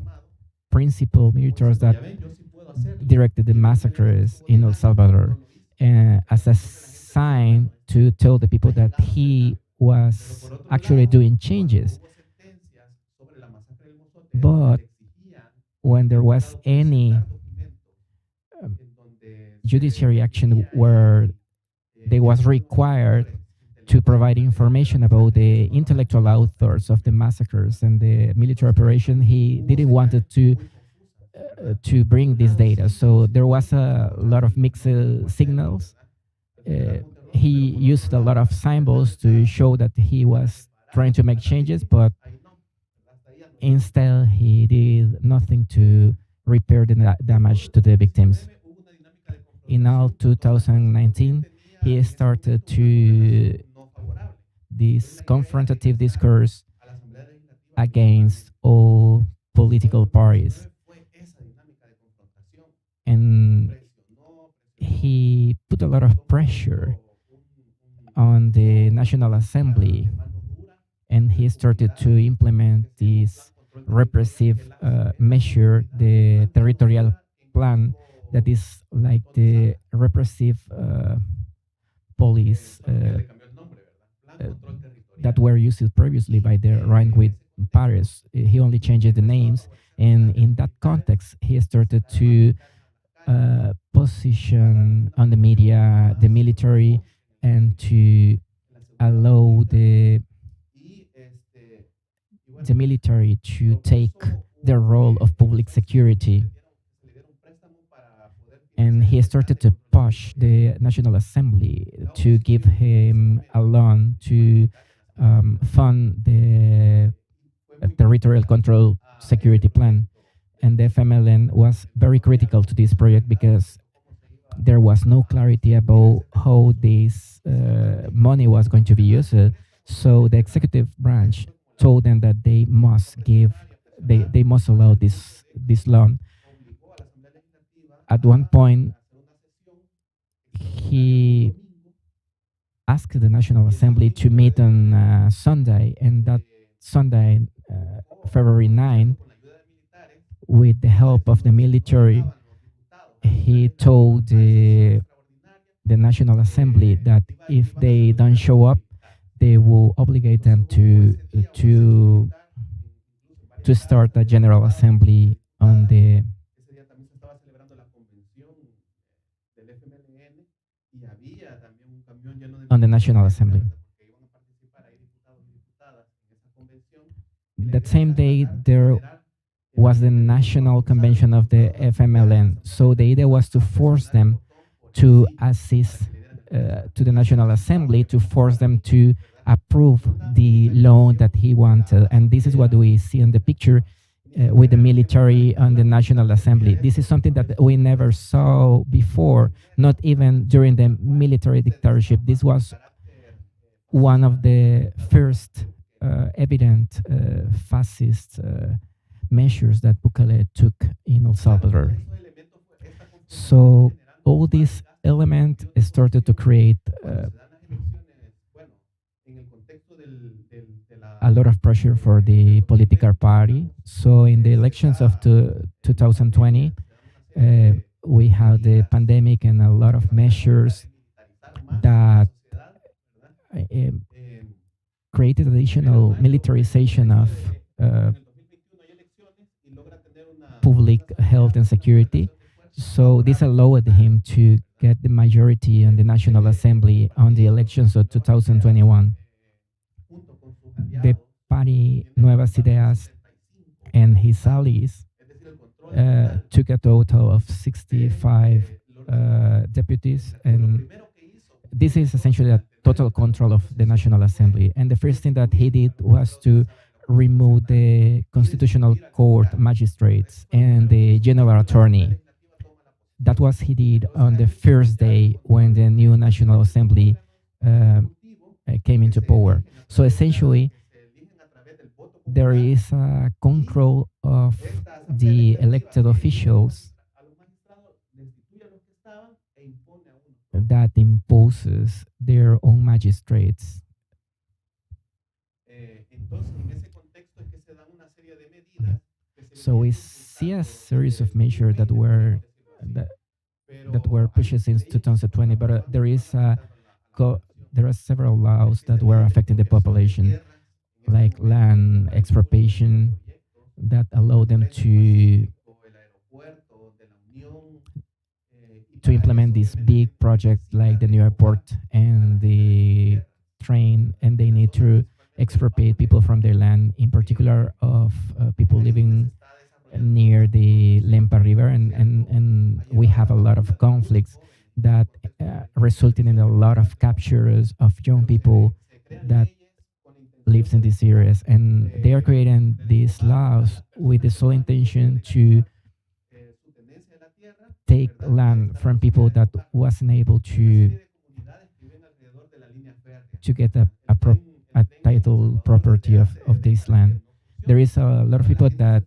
principal militaries that directed the massacres in El Salvador, as a sign to tell the people that he was actually doing changes. But when there was any judiciary action where they was required to provide information about the intellectual authors of the massacres and the military operation, he didn't want to to bring this data. So there was a lot of mixed signals. He used a lot of symbols to show that he was trying to make changes, but instead he did nothing to repair the damage to the victims. In all 2019, he started to this confrontative discourse against all political parties. And he put a lot of pressure on the National Assembly, and he started to implement this repressive measure, the territorial plan, that is like the repressive police that were used previously by the right-wing parties. He only changed the names, and in that context, he started to position on the media, the military, and to allow the military to take the role of public security. And he started to push the National Assembly to give him a loan to fund the territorial control security plan. And the FMLN was very critical to this project because there was no clarity about how this money was going to be used. So the executive branch told them that they must they must allow this loan. At one point, he asked the National Assembly to meet on Sunday, and that Sunday, February 9, with the help of the military, he told the National Assembly that if they don't show up, they will obligate them to start a General Assembly on the National Assembly. That same day, there was the National Convention of the FMLN. So the idea was to force them to assist to the National Assembly, to force them to approve the loan that he wanted. And this is what we see in the picture with the military on the National Assembly. This is something that we never saw before, not even during the military dictatorship. This was one of the first evident fascist measures that Bukele took in El Salvador. So all these elements started to create a lot of pressure for the political party. So in the elections of 2020, we had the pandemic and a lot of measures that created additional militarization of public health and security. So this allowed him to get the majority in the National Assembly on the elections of 2021. The party Nuevas Ideas and his allies took a total of 65 deputies, and this is essentially a total control of the National Assembly. And the first thing that he did was to remove the Constitutional Court magistrates and the General Attorney. That was he did on the first day when the new National Assembly came into power. So essentially, there is a control of the elected officials that imposes their own magistrates. So we see a series of measures that were pushed since 2020, but there are several laws that were affecting the population, like land expropriation, that allow them to implement this big project like the new airport and the train, and they need to expropriate people from their land, in particular of people living near the Lempa River, and we have a lot of conflicts that resulted in a lot of captures of young people that lives in these areas, and they are creating these laws with the sole intention to take land from people that wasn't able to get a title property of this land. There is a lot of people that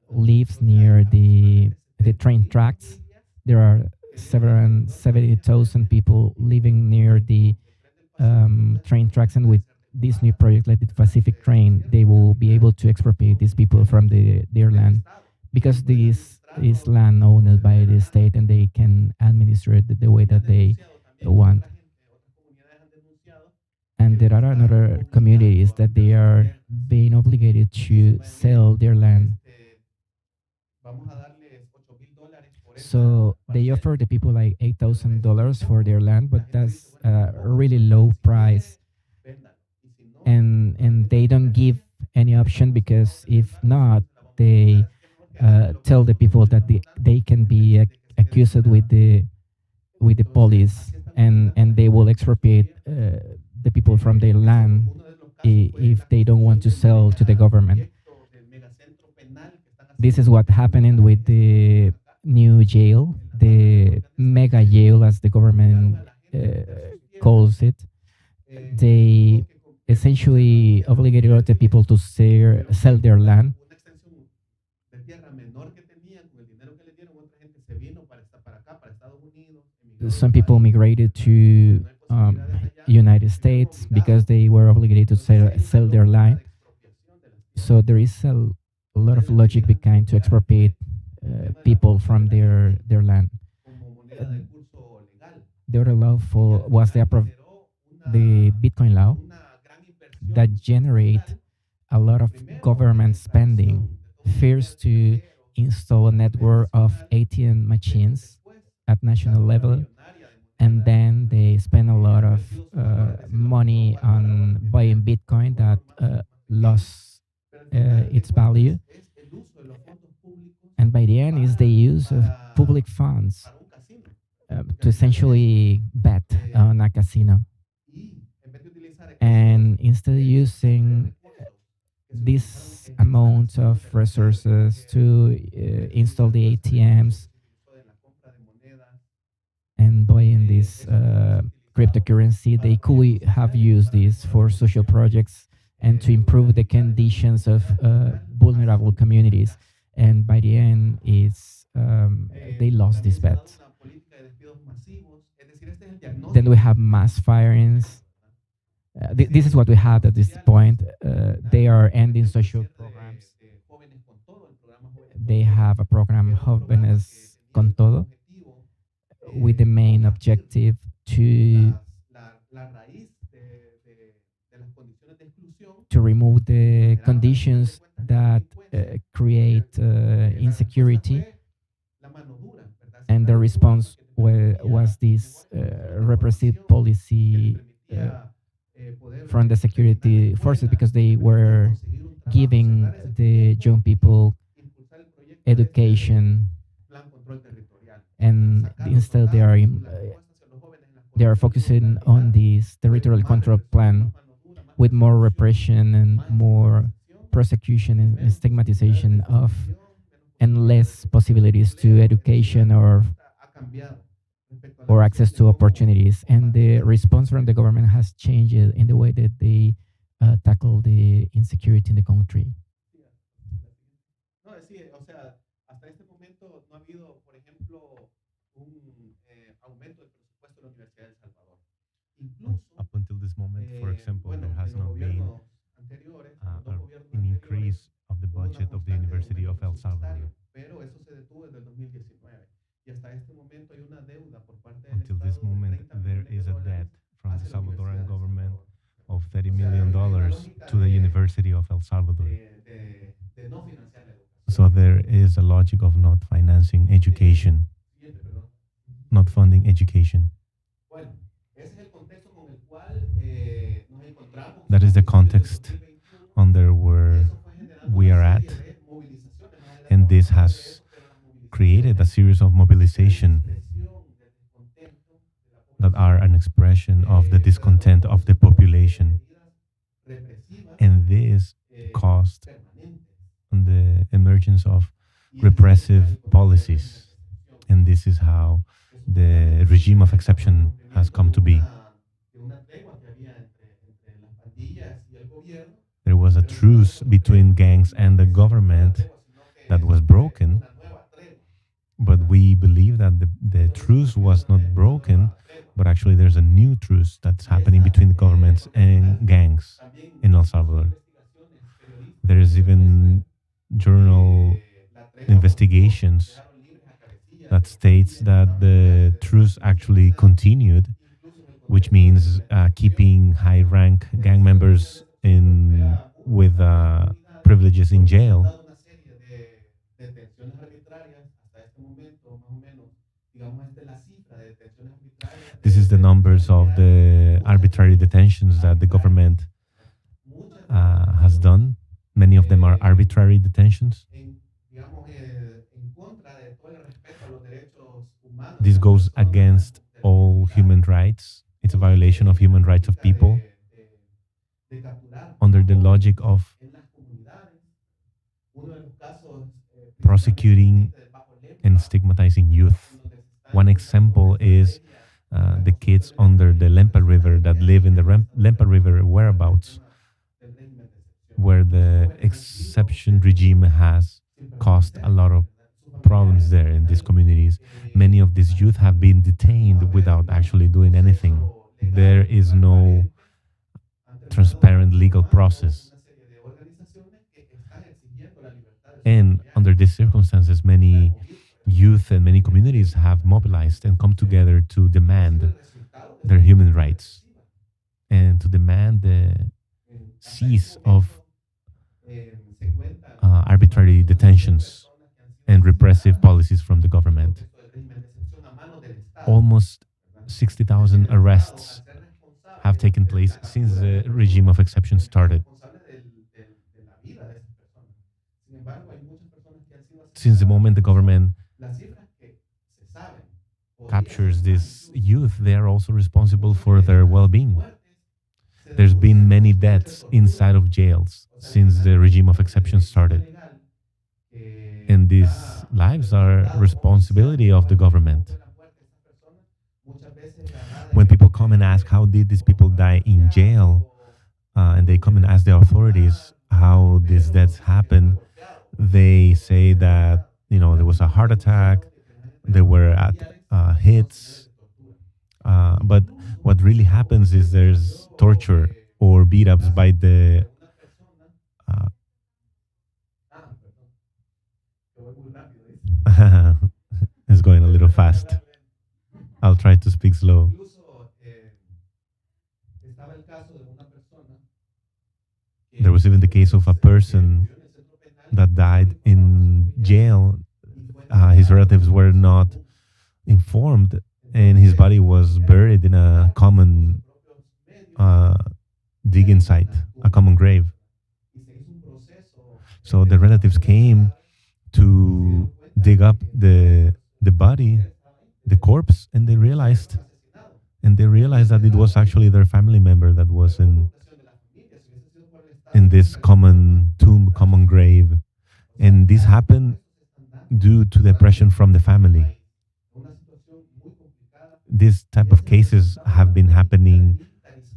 lives near the train tracks. There are 70,000 people living near the train tracks, and with this new project like the Pacific Train, they will be able to expropriate these people from their land, because this is land owned by the state and they can administer it the way that they want. And there are other communities that they are being obligated to sell their land. So they offer the people like $8,000 for their land, but that's a really low price, and they don't give any option, because if not, they tell the people that they can be accused with the police, and they will expropriate the people from their land if they don't want to sell to the government. This is what happening with the new jail, the mega jail, as the government calls it. They essentially obligated other people to sell their land. Some people migrated to United States because they were obligated to sell their land. So there is a lot of logic behind to expropriate people from their land. The other law was the Bitcoin law that generate a lot of government spending. First, to install a network of ATM machines at national level, and then they spend a lot of money on buying Bitcoin that lost its value. And by the end is the use of public funds to essentially bet on a casino. And instead of using this amount of resources to install the ATMs and buying this cryptocurrency, they could have used this for social projects and to improve the conditions of vulnerable communities. And by the end, they lost this bet. Then we have mass firings. This is what we have at this point. They are ending social programs. They have a program, Jóvenes con Todo, with the main objective to remove the conditions that create insecurity. And the response was this repressive policy from the security forces, because they were giving the young people education, and instead they are focusing on this territorial control plan with more repression and more prosecution and stigmatization of, and less possibilities to education or access to opportunities. And the response from the government has changed in the way that they tackle the insecurity in the country. Up until this moment, for example, there has not been an increase of the budget of the University of El Salvador. Until this moment, there is a debt from the Salvadoran government of $30 million to the University of El Salvador. So there is a logic of not financing education, not funding education. That is the context under where we are at. this has created a series of mobilization that are an expression of the discontent of the population. And this caused the emergence of repressive policies. And this is how the regime of exception has come to be. There was a truce between gangs and the government that was broken, but we believe that the truce was not broken, but actually there's a new truce that's happening between the governments and gangs in El Salvador. There is even journal investigations that states that the truce actually continued, which means keeping high-rank gang members with privileges in jail. This is the numbers of the arbitrary detentions that the government has done. Many of them are arbitrary detentions. This goes against all human rights. It's a violation of human rights of people. Under the logic of prosecuting and stigmatizing youth. One example is the kids under the Lempa River that live in the Lempa River whereabouts, where the exception regime has caused a lot of problems there in these communities. Many of these youth have been detained without actually doing anything. There is no transparent legal process. And under these circumstances, many youth and many communities have mobilized and come together to demand their human rights and to demand the cease of arbitrary detentions and repressive policies from the government. Almost 60,000 arrests have taken place since the regime of exception started. Since the moment the government captures this youth, they are also responsible for their well-being. There's been many deaths inside of jails since the regime of exception started. And these lives are responsibility of the government. When people come and ask how did these people die in jail, and they come and ask the authorities how these deaths happen, they say that there was a heart attack, they were at hits, but what really happens is there's torture or beat-ups by the it's going a little fast. I'll try to speak slow. There was even the case of a person that died in jail. His relatives were not informed, and his body was buried in a common digging site, a common grave. So the relatives came to dig up the body, the corpse, and they realized that it was actually their family member that was in this common tomb, common grave. And this happened due to the pressure from the family. These type of cases have been happening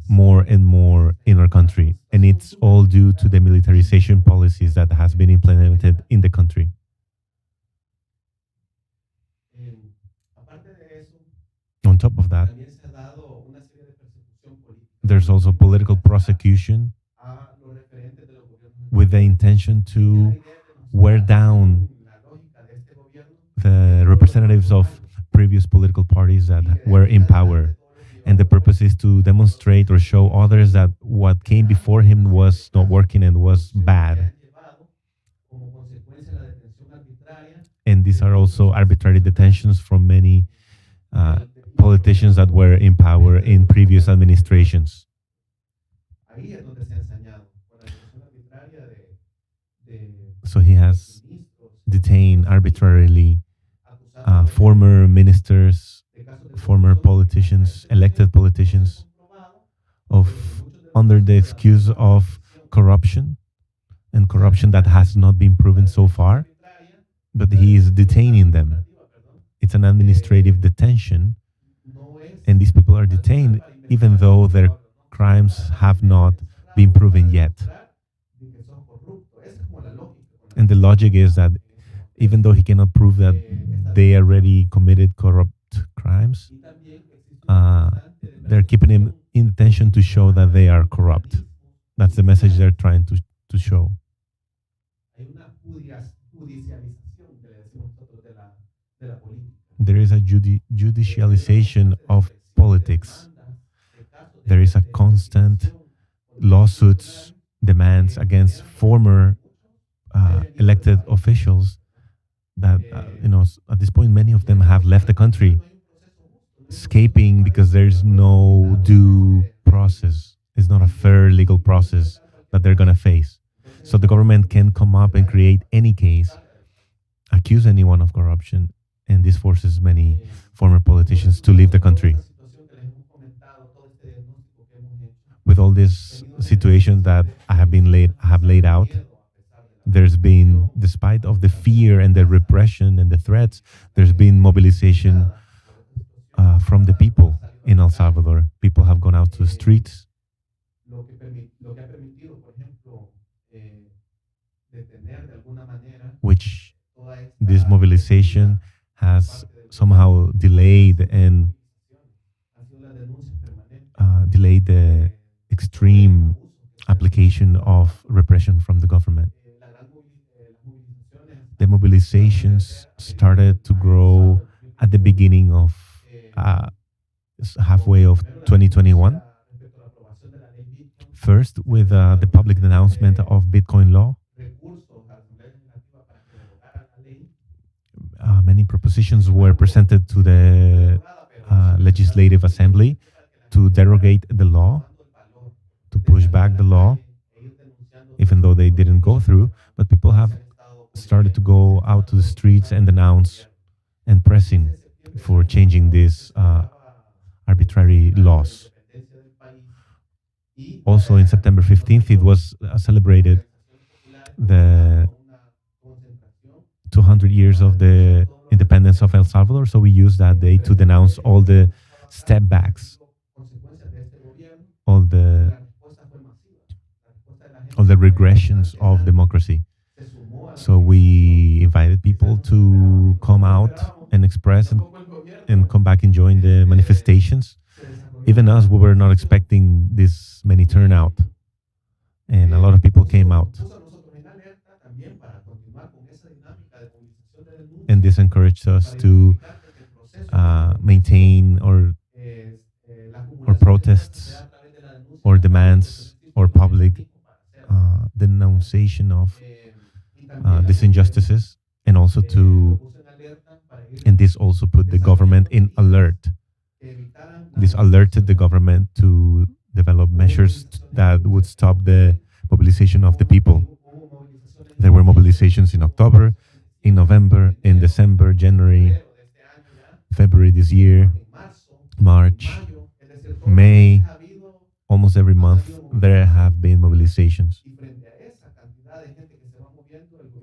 more and more in our country, and it's all due to the militarization policies that has been implemented in the country. On top of that, there's also political prosecution with the intention to wear down the representatives of previous political parties that were in power. And the purpose is to demonstrate or show others that what came before him was not working and was bad. And these are also arbitrary detentions from many politicians that were in power in previous administrations. So he has detain arbitrarily former ministers, former politicians, elected politicians, of under the excuse of corruption, and corruption that has not been proven so far, but he is detaining them. It's an administrative detention, and these people are detained even though their crimes have not been proven yet. And the logic is that even though he cannot prove that they already committed corrupt crimes, they're keeping him in detention to show that they are corrupt. That's the message they're trying to show. There is a judicialization of politics. There is a constant lawsuits, demands against former elected officials that, at this point, many of them have left the country, escaping because there's no due process. It's not a fair legal process that they're going to face. So the government can come up and create any case, accuse anyone of corruption, and this forces many former politicians to leave the country. With all this situation that I have laid out, there's been, despite of the fear and the repression and the threats, there's been mobilization from the people in El Salvador. People have gone out to the streets, which this mobilization has somehow delayed and delayed the extreme application of repression from the government. The mobilizations started to grow at the beginning of halfway of 2021. First, with the public announcement of Bitcoin law. Many propositions were presented to the Legislative Assembly to derogate the law, to push back the law, even though they didn't go through. But people have started to go out to the streets and announce and pressing for changing these arbitrary laws. Also, in September 15th, it was celebrated the 200 years of the independence of El Salvador. So we used that day to denounce all the setbacks, all the regressions of democracy. So we invited people to come out and express and come back and join the manifestations. Even us, we were not expecting this many turnout, and a lot of people came out. And this encouraged us to maintain or protests or demands or public denunciation of these injustices, and also and this also put the government in alert. This alerted the government to develop measures that would stop the mobilization of the people. There were mobilizations in October, in November, in December, January, February this year, March, May. Almost every month there have been mobilizations.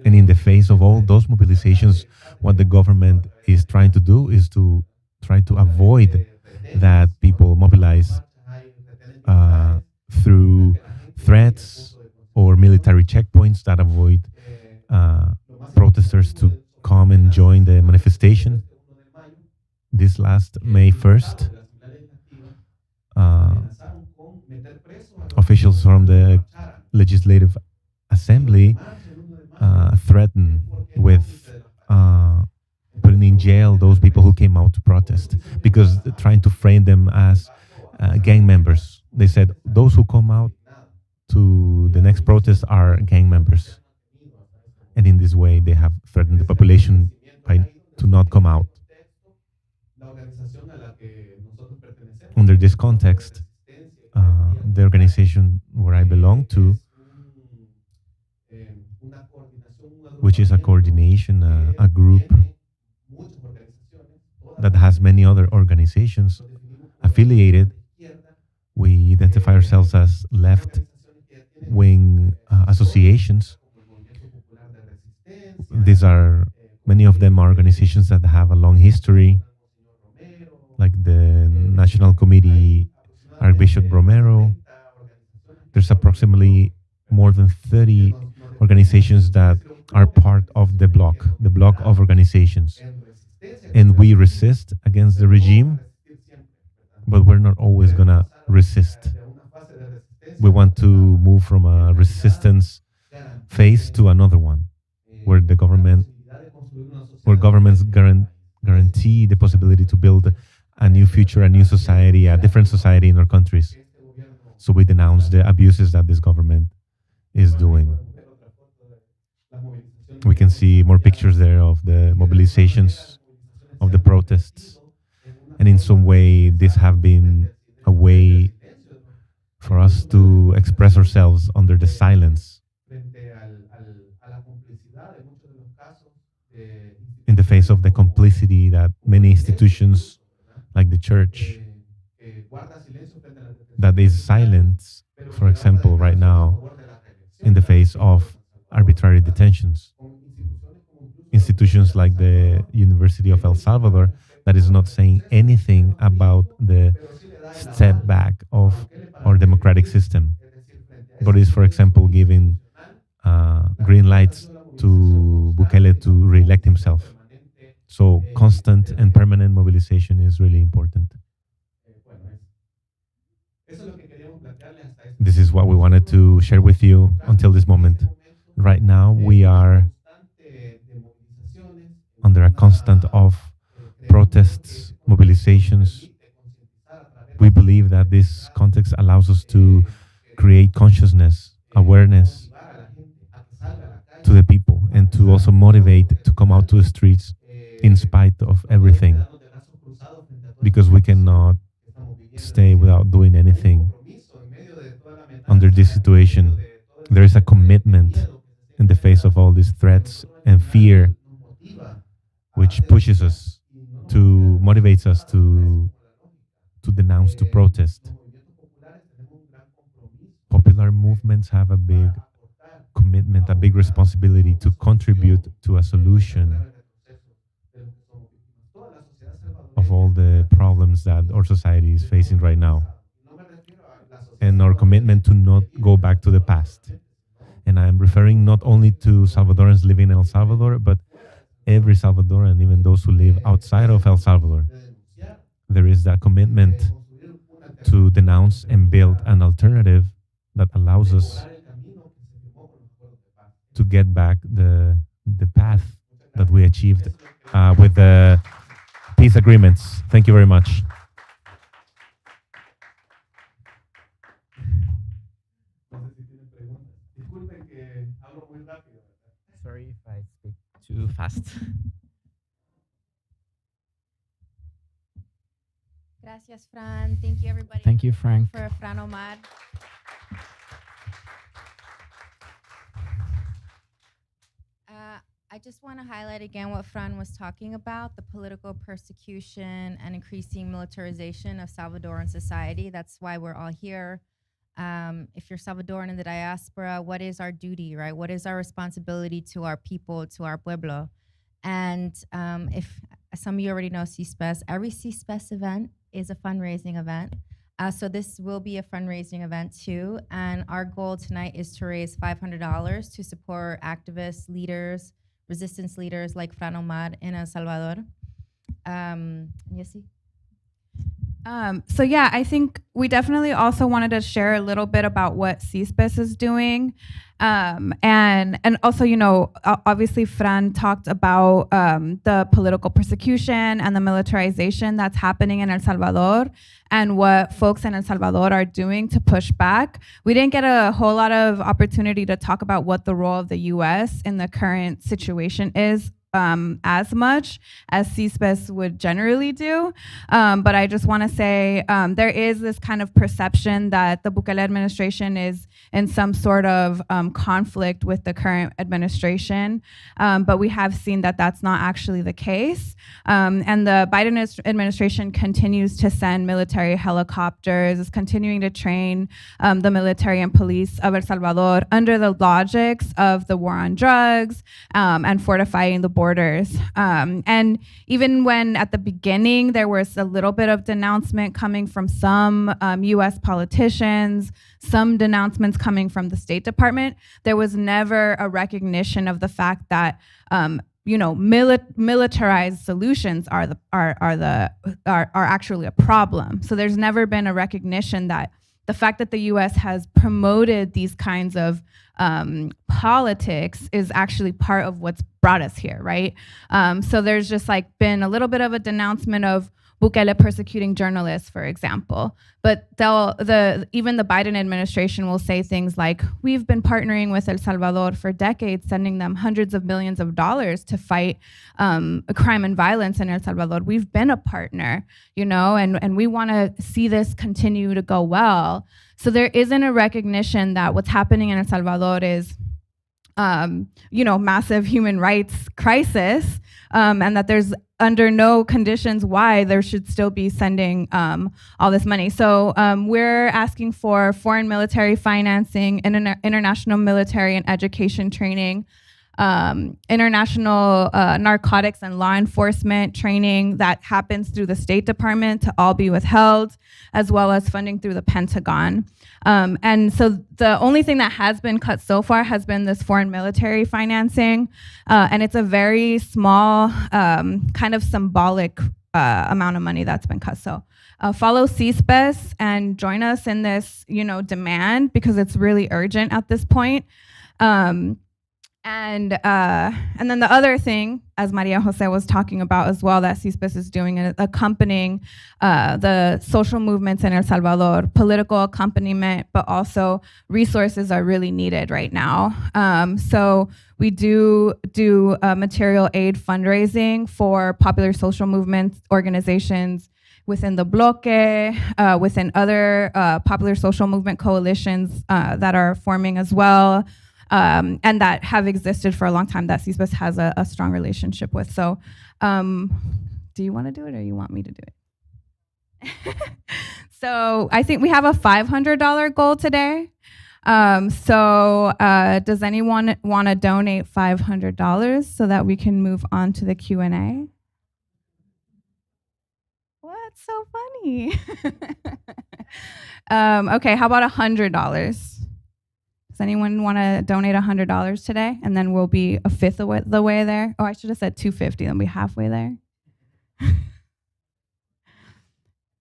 And in the face of all those mobilizations, what the government is trying to do is to try to avoid that people mobilize through threats or military checkpoints that avoid protesters to come and join the manifestation. This last May 1st, officials from the Legislative Assembly threatened with putting in jail those people who came out to protest, because they're trying to frame them as gang members. They said those who come out to the next protest are gang members. And in this way, they have threatened the population to not come out. Under this context, the organization where I belong to which is a coordination, a group that has many other organizations affiliated. We identify ourselves as left-wing associations. These are, many of them are organizations that have a long history, like the National Committee, Archbishop Romero. There's approximately more than 30 organizations that are part of the bloc of organizations. And we resist against the regime, but we're not always going to resist. We want to move from a resistance phase to another one, where governments guarantee the possibility to build a new future, a new society, a different society in our countries. So we denounce the abuses that this government is doing. We can see more pictures there of the mobilizations, of the protests. And in some way, this have been a way for us to express ourselves under the silence in the face of the complicity that many institutions, like the church, that is silent, for example, right now, in the face of arbitrary detentions. Institutions like the University of El Salvador that is not saying anything about the setback of our democratic system, but is, for example, giving green lights to Bukele to re-elect himself. So constant and permanent mobilization is really important. This is what we wanted to share with you until this moment. Right now, we are under a constant of protests, mobilizations. We believe that this context allows us to create consciousness, awareness to the people, and to also motivate to come out to the streets in spite of everything, because we cannot stay without doing anything under this situation. There is a commitment in the face of all these threats and fear, which pushes us to, motivates us to denounce, to protest. Popular movements have a big commitment, a big responsibility to contribute to a solution of all the problems that our society is facing right now, and our commitment to not go back to the past. And I am referring not only to Salvadorans living in El Salvador, but every Salvadoran, even those who live outside of El Salvador. There is that commitment to denounce and build an alternative that allows us to get back the path that we achieved with the peace agreements. Thank you very much. Sorry if I speak too fast. Gracias, Fran. Thank you, everybody. Thank you, Frank. For Fran Omar. I just want to highlight again what Fran was talking about, the political persecution and increasing militarization of Salvadoran society. That's why we're all here. If you're Salvadoran in the diaspora, what is our duty, right? What is our responsibility to our people, to our pueblo? And if some of you already know CISPES, every CISPES event is a fundraising event. So this will be a fundraising event too. And our goal tonight is to raise $500 to support activists, leaders, resistance leaders like Fran Omar in El Salvador. Yessi? So yeah, I think we definitely also wanted to share a little bit about what CISPES is doing. And also, you know, obviously Fran talked about the political persecution and the militarization that's happening in El Salvador and what folks in El Salvador are doing to push back. We didn't get a whole lot of opportunity to talk about what the role of the US in the current situation is as much as CISPES would generally do. But I just want to say there is this kind of perception that the Bukele administration is in some sort of conflict with the current administration. But we have seen that that's not actually the case. And the Biden administration continues to send military helicopters, is continuing to train the military and police of El Salvador under the logics of the war on drugs and fortifying the borders. And even when at the beginning there was a little bit of denouncement coming from some US politicians, some denouncements coming from the State Department, there was never a recognition of the fact that militarized solutions are actually a problem. So there's never been a recognition that the fact that the US has promoted these kinds of politics is actually part of what's brought us here, right? So there's just like been a little bit of a denouncement of Bukele persecuting journalists, for example. But even the Biden administration will say things like, we've been partnering with El Salvador for decades, sending them hundreds of millions of dollars to fight crime and violence in El Salvador. We've been a partner, and we want to see this continue to go well. So there isn't a recognition that what's happening in El Salvador is massive human rights crisis, and that there's under no conditions why there should still be sending all this money. So we're asking for foreign military financing, international military and education training, international narcotics and law enforcement training that happens through the State Department to all be withheld, as well as funding through the Pentagon. And so the only thing that has been cut so far has been this foreign military financing, and it's a very small, kind of symbolic amount of money that's been cut. So follow CISPES and join us in this, demand, because it's really urgent at this point. And then the other thing, as Maria Jose was talking about as well, that CISPES is doing, is accompanying the social movements in El Salvador. Political accompaniment, but also resources are really needed right now. So we do material aid fundraising for popular social movements organizations within the Bloque, within other popular social movement coalitions that are forming as well. And that have existed for a long time, that CISPES has a strong relationship with. So do you want to do it or you want me to do it? So I think we have a $500 goal today. So does anyone want to donate $500 so that we can move on to the Q&A? What's so funny? Okay, how about $100? Does anyone want to donate $100 today? And then we'll be a fifth of the way there. Oh, I should have said $250, then we'll be halfway there.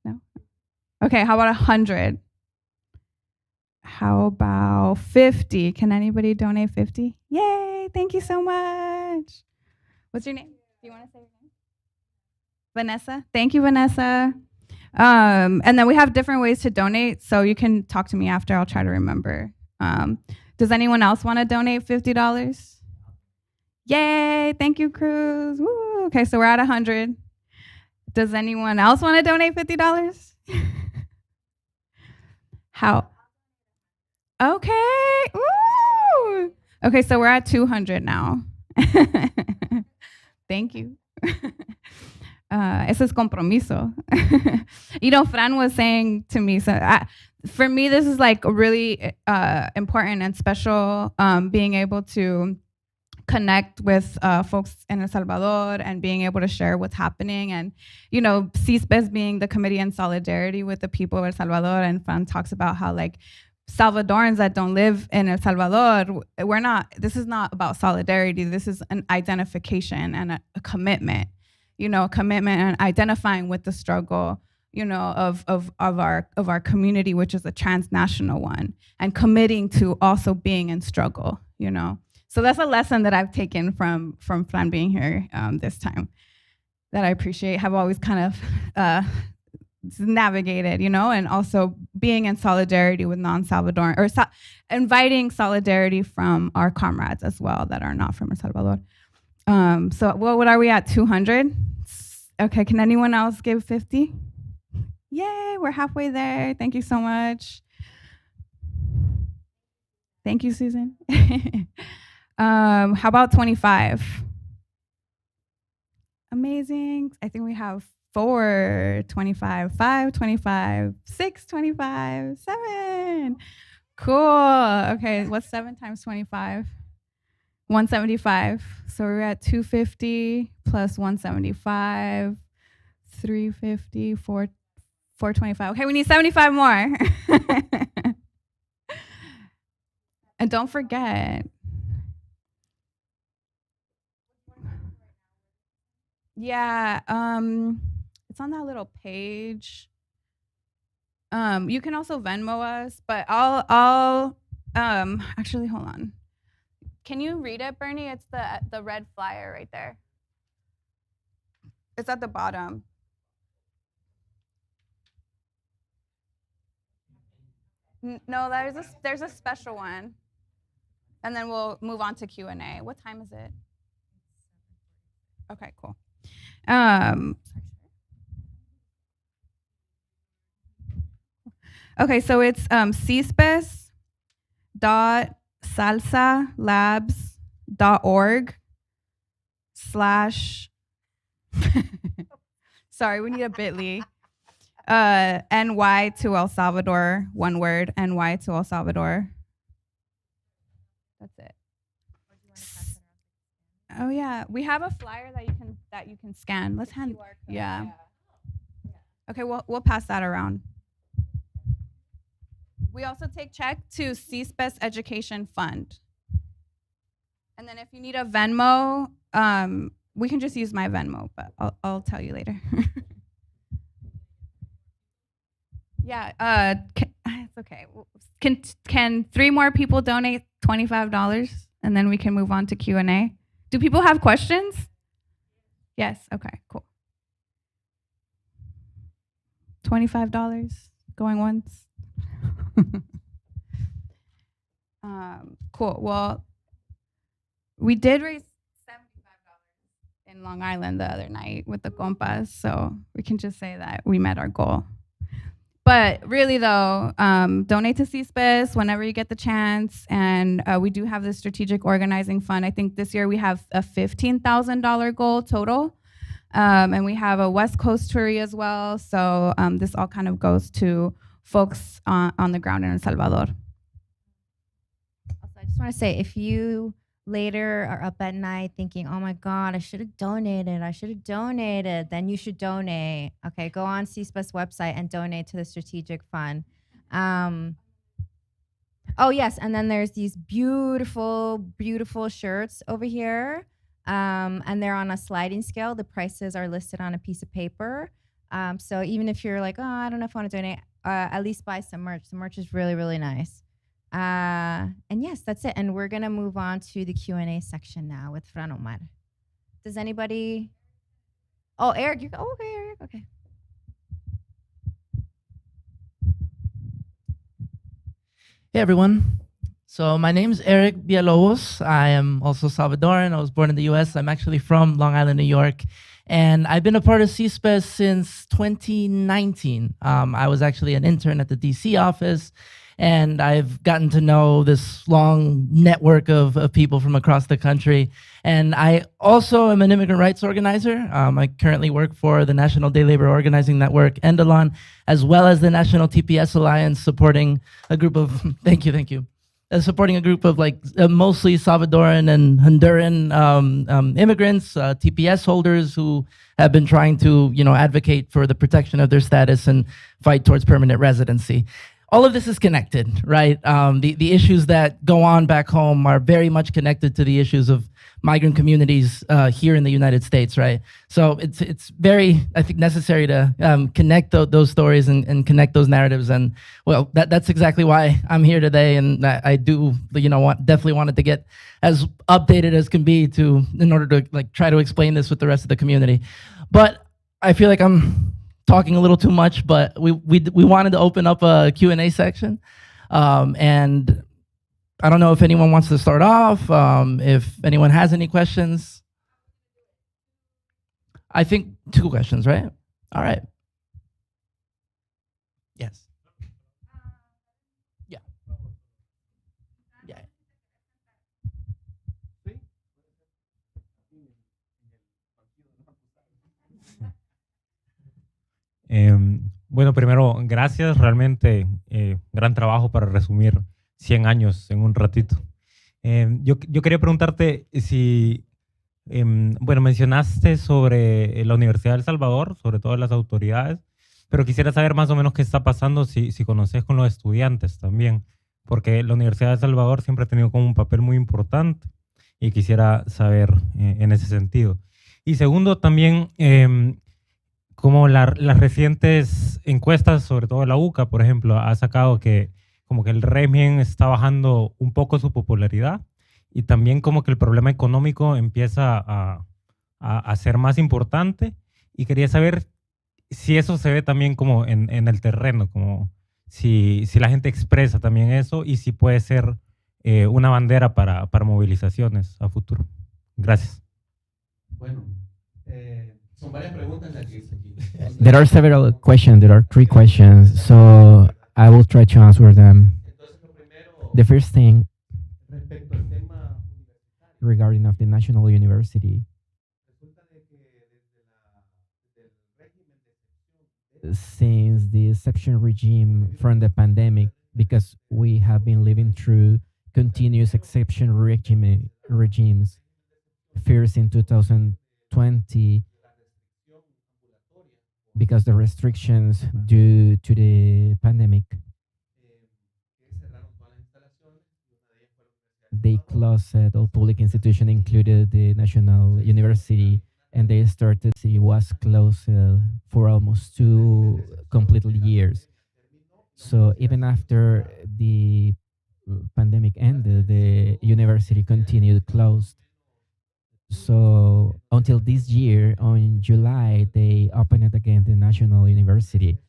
No? Okay, how about 100? How about 50? Can anybody donate 50? Yay, thank you so much. What's your name? Do you want to say your name? Vanessa. Thank you, Vanessa. And then we have different ways to donate, so you can talk to me after. I'll try to remember. Does anyone else want to donate $50? Yay, thank you, Cruz. Woo. Okay, so we're at 100. Does anyone else want to donate $50? How? Okay. Woo. Okay, so we're at 200 now. Thank you. Eso es compromiso. Fran was saying to me, for me, this is like really important and special, being able to connect with folks in El Salvador and being able to share what's happening. And, CISPES being the committee in solidarity with the people of El Salvador, and Fran talks about how like Salvadorans that don't live in El Salvador, this is not about solidarity. This is an identification and a commitment, a commitment and identifying with the struggle, of our community, which is a transnational one, and committing to also being in struggle, So that's a lesson that I've taken from Fran being here this time, that I appreciate, have always kind of navigated, and also being in solidarity with non-Salvadoran, or inviting solidarity from our comrades as well that are not from El Salvador. So what are we at, 200? Okay, can anyone else give 50? Yay, we're halfway there. Thank you so much. Thank you, Susan. How about 25? Amazing. I think we have 4, 25, 5, 25, 6, 25, 7. Cool. Okay, what's 7 times 25? 175. So we're at 250 plus 175, 350, 425. Okay, we need 75 more. And don't forget. Yeah, it's on that little page. You can also Venmo us, but I'll actually hold on. Can you read it, Bernie? It's the red flyer right there. It's at the bottom. No, there's a special one. And then we'll move on to Q&A. What time is it? Okay, cool. Okay, so it's CISPES.salsalabs.org/ sorry, we need a bit.ly. NY to El Salvador, one word, NY to El Salvador. That's it. Oh yeah, we have a flyer that you can scan. Let's hand. Yeah. Okay, we'll pass that around. We also take check to CISPES Education Fund. And then if you need a Venmo, we can just use my Venmo, but I'll tell you later. Yeah, it's okay. Can 3 more people donate $25, and then we can move on to Q&A? Do people have questions? Yes. Okay. Cool. $25 going once. Cool. Well, we did raise $75 in Long Island the other night with the compas, so we can just say that we met our goal. But really, though, donate to CISPES whenever you get the chance. And we do have the Strategic Organizing Fund. I think this year we have a $15,000 goal total. And we have a West Coast tour as well. So this all kind of goes to folks on the ground in El Salvador. Also, I just want to say, if you later are up at night thinking, oh my God, I should have donated, then you should donate. Okay, go on CISPES website and donate to the strategic fund. Oh yes, and then there's these beautiful, beautiful shirts over here. And they're on a sliding scale. The prices are listed on a piece of paper. So even if you're like, oh, I don't know if I want to donate, at least buy some merch. The merch is really, really nice. And yes, that's it. And we're gonna move on to the Q&A section now with Fran Omar. Does anybody? Oh, Eric, okay, Eric, okay. Hey everyone. So my name is Eric Villalobos. I am also Salvadoran. I was born in the US. I'm actually from Long Island, New York. And I've been a part of CISPES since 2019. I was actually an intern at the DC office. And I've gotten to know this long network of people from across the country. And I also am an immigrant rights organizer. I currently work for the National Day Labor Organizing Network, Endalon, as well as the National TPS Alliance, supporting a group of, thank you. Supporting a group of mostly Salvadoran and Honduran immigrants, TPS holders who have been trying to, advocate for the protection of their status and fight towards permanent residency. All of this is connected, right? The issues that go on back home are very much connected to the issues of migrant communities here in the United States, right? So it's very, I think, necessary to connect those stories and connect those narratives. And well, that's exactly why I'm here today. And I do, definitely wanted to get as updated as can be in order to try to explain this with the rest of the community. But I feel like I'm talking a little too much, but we wanted to open up a Q&A section. And I don't know if anyone wants to start off, if anyone has any questions. I think 2 questions, right? All right. Yes. Yeah. Yeah. Bueno, primero, gracias. Realmente, gran trabajo para resumir 100 años en un ratito. Yo quería preguntarte si, bueno, mencionaste sobre la Universidad de El Salvador, sobre todo las autoridades, pero quisiera saber más o menos qué está pasando, si conoces con los estudiantes también, porque la Universidad de El Salvador siempre ha tenido como un papel muy importante y quisiera saber en ese sentido. Y segundo, también, como las recientes encuestas, sobre todo la UCA, por ejemplo, ha sacado que como que el régimen está bajando un poco su popularidad y también como que el problema económico empieza a ser más importante, y quería saber si eso se ve también como en el terreno, como si la gente expresa también eso y si puede ser una bandera para movilizaciones a futuro. Gracias. Bueno, son varias preguntas las que hice aquí. There are several questions. There are 3 questions, so I will try to answer them. Entonces, lo primero, The first thing respecto al tema universitario, regarding of the National University, resulta de que desde el régimen de excepción, since the exception regime from the pandemic, because we have been living through continuous exception regimes, first in 2020, because the restrictions due to the pandemic, que cerraron todas las instalaciones, y una de ellas fue la Universidad de they closed all public institutions, included the National University, and they started, it was closed for almost 2 complete years. So even after the pandemic ended, the university continued closed. So until this year, on July, they opened again the National University.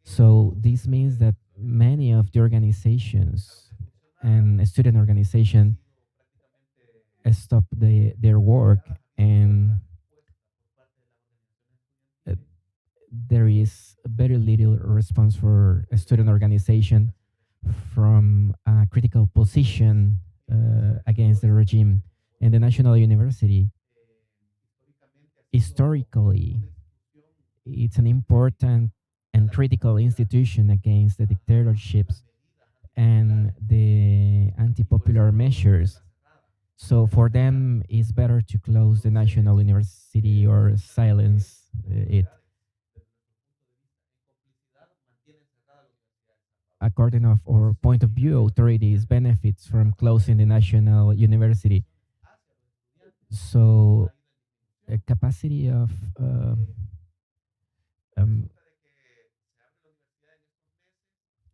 So this means that many of the organizations and student organizations stopped their work, and there is very little response for a student organization from a critical position against the regime. And the National University, historically, it's an important and critical institution against the dictatorships and the anti-popular measures. So for them, it's better to close the National University or silence it. According of our point of view, authorities benefits from closing the National University. So a capacity of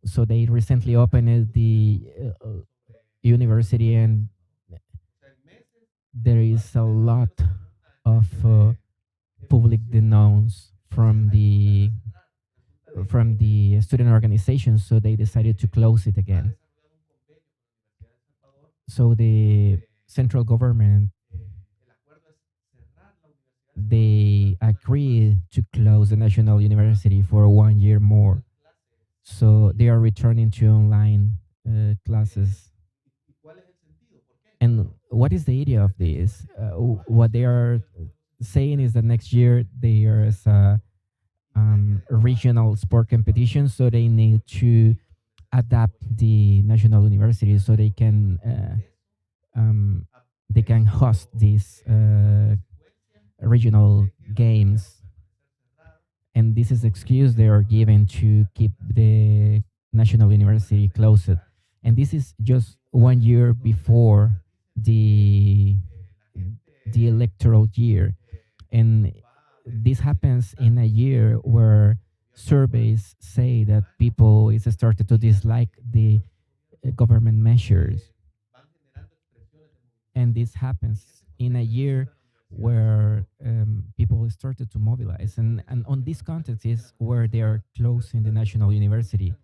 so they recently opened the university, and there is a lot of public denounce from the student organizations, so they decided to close it again. So the central government, they agreed to close the National University for 1 year more. So they are returning to online classes. And what is the idea of this? What they are saying is that next year there is a regional sport competition, so they need to adapt the National University so they can host these regional games. And this is the excuse they are given to keep the National University closed. And this is just 1 year before the electoral year. And this happens in a year where surveys say that people is started to dislike the government measures. And this happens in a year where people started to mobilize. And on this context is where they are closing the National University.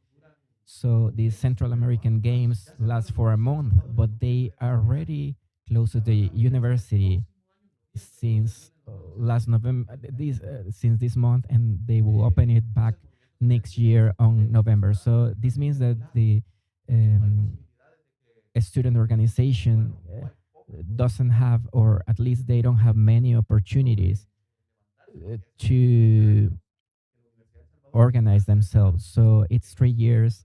So the Central American Games last for a month, but they already closed the university since last November, since this month, and they will open it back next year on November. So this means that the um, student organization doesn't have, or at least they don't have many opportunities to organize themselves. So it's 3 years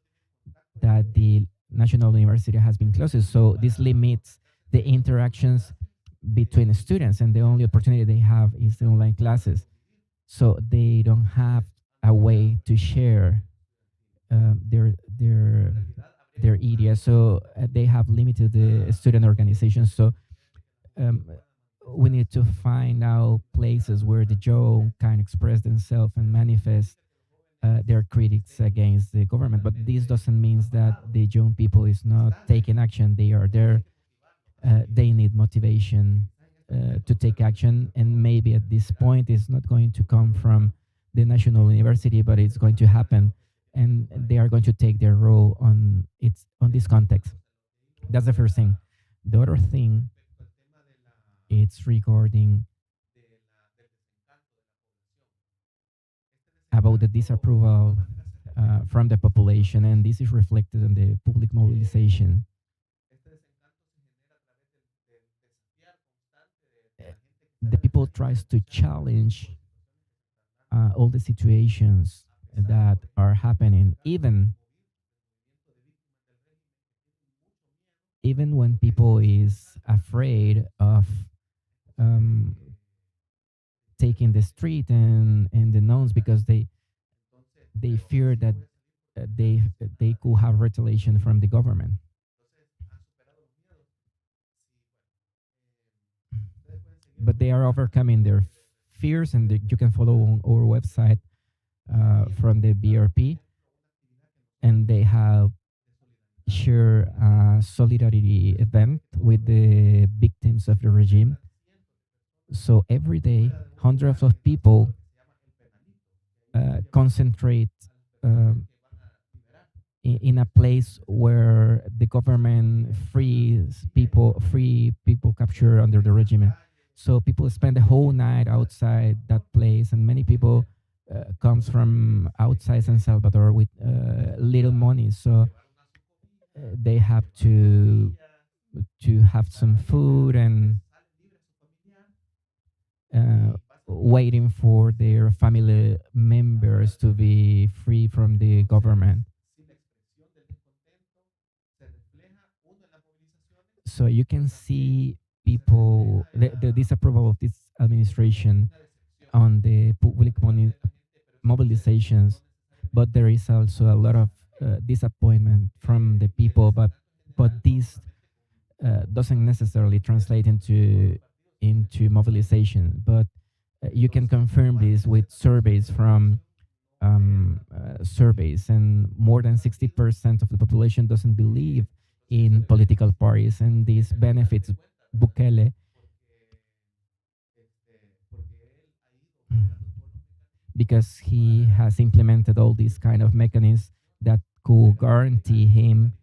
that the National University has been closed. So this limits the interactions between students, and the only opportunity they have is the online classes. So they don't have a way to share their ideas. So they have limited the student organizations. So um, we need to find out places where the young can express themselves and manifest their critics against the government. But this doesn't mean that the young people is not taking action. They are there. They need motivation to take action, and maybe at this point it's not going to come from the national university, but it's going to happen, and they are going to take their role on this context. That's the first thing. The other thing, it's regarding about the disapproval from the population, and this is reflected in the public mobilization. The people tries to challenge all the situations that are happening, even when people is afraid of um, taking the street and the knowns, because they fear that they could have retaliation from the government. But they are overcoming their fears, and you can follow on our website from the BRP, and they have share a solidarity event with the victims of the regime. So every day, hundreds of people concentrate in a place where the government free people captured under the regime. So people spend the whole night outside that place, and many people comes from outside San Salvador with little money. So they have to have some food and waiting for their family members to be free from the government. So you can see people, the disapproval of this administration on the public mobilizations, but there is also a lot of disappointment from the people. But this doesn't necessarily translate into mobilization. But you can confirm this with surveys from surveys, and more than 60% of the population doesn't believe in political parties, and this benefits Bukele because he has implemented all these kind of mechanisms that could guarantee him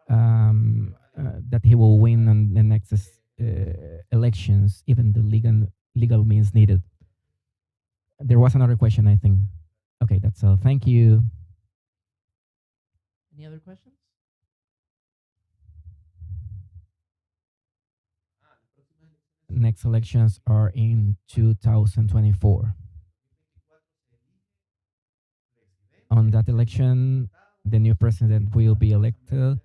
that he will win on the next elections, even the legal means needed. There was another question, I think. Okay, that's all. Thank you. Any other questions? Next elections are in 2024. On that election, the new president will be elected,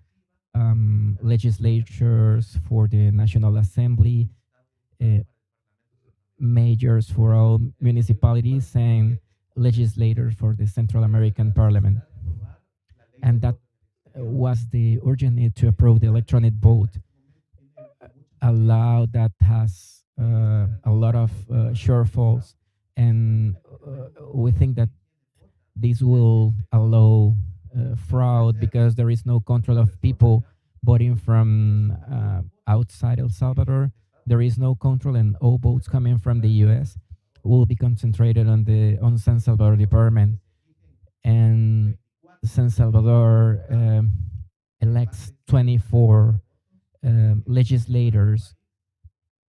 legislatures for the National Assembly, mayors for all municipalities, and legislators for the Central American Parliament. And that was the urgent need to approve the electronic vote, a law that has a lot of shortfalls, and we think that this will allow fraud because there is no control of people voting from outside El Salvador. There is no control, and all votes coming from the U.S. will be concentrated on San Salvador department, and San Salvador elects 24 legislators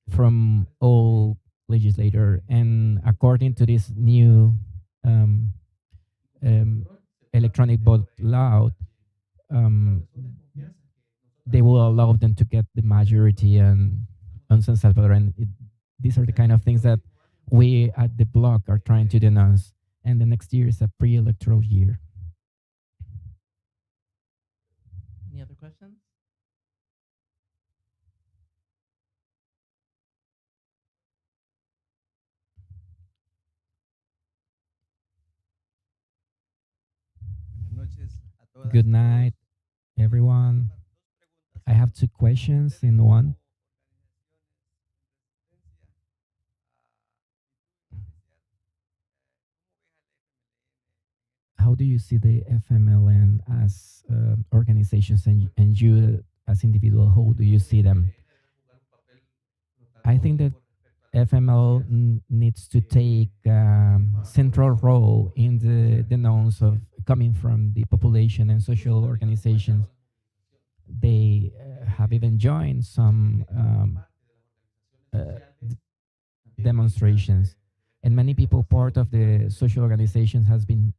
from all legislator. And according to this new um, um, electronic vote law, um, they will allow them to get the majority on San Salvador. And these are the kind of things that we at the bloc are trying to denounce. And the next year is a pre-electoral year. Any other questions? Good night, everyone. I have two questions in one. How do you see the FMLN as organizations, and you as individual? How do you see them? I think that FML needs to take central role in the denounce of coming from the population and social organizations. They have even joined some uh, demonstrations, and many people part of the social organizations has been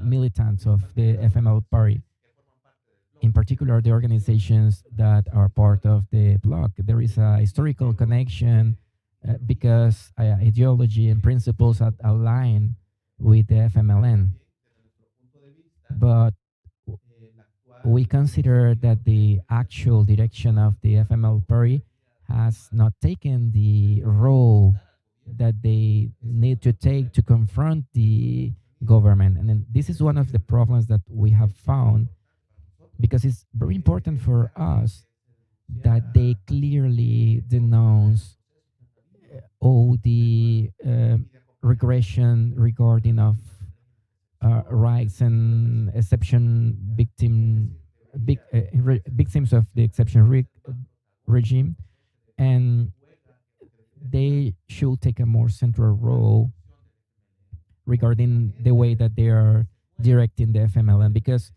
militants of the FML party. In particular, the organizations that are part of the bloc. There is a historical connection because ideology and principles are aligned with the FMLN. But we consider that the actual direction of the FML party has not taken the role that they need to take to confront the government. And then this is one of the problems that we have found, because it's very important for us that they clearly denounce all the regression regarding of rights and exception victims of the exception regime, and they should take a more central role regarding the way that they are directing the FMLN, because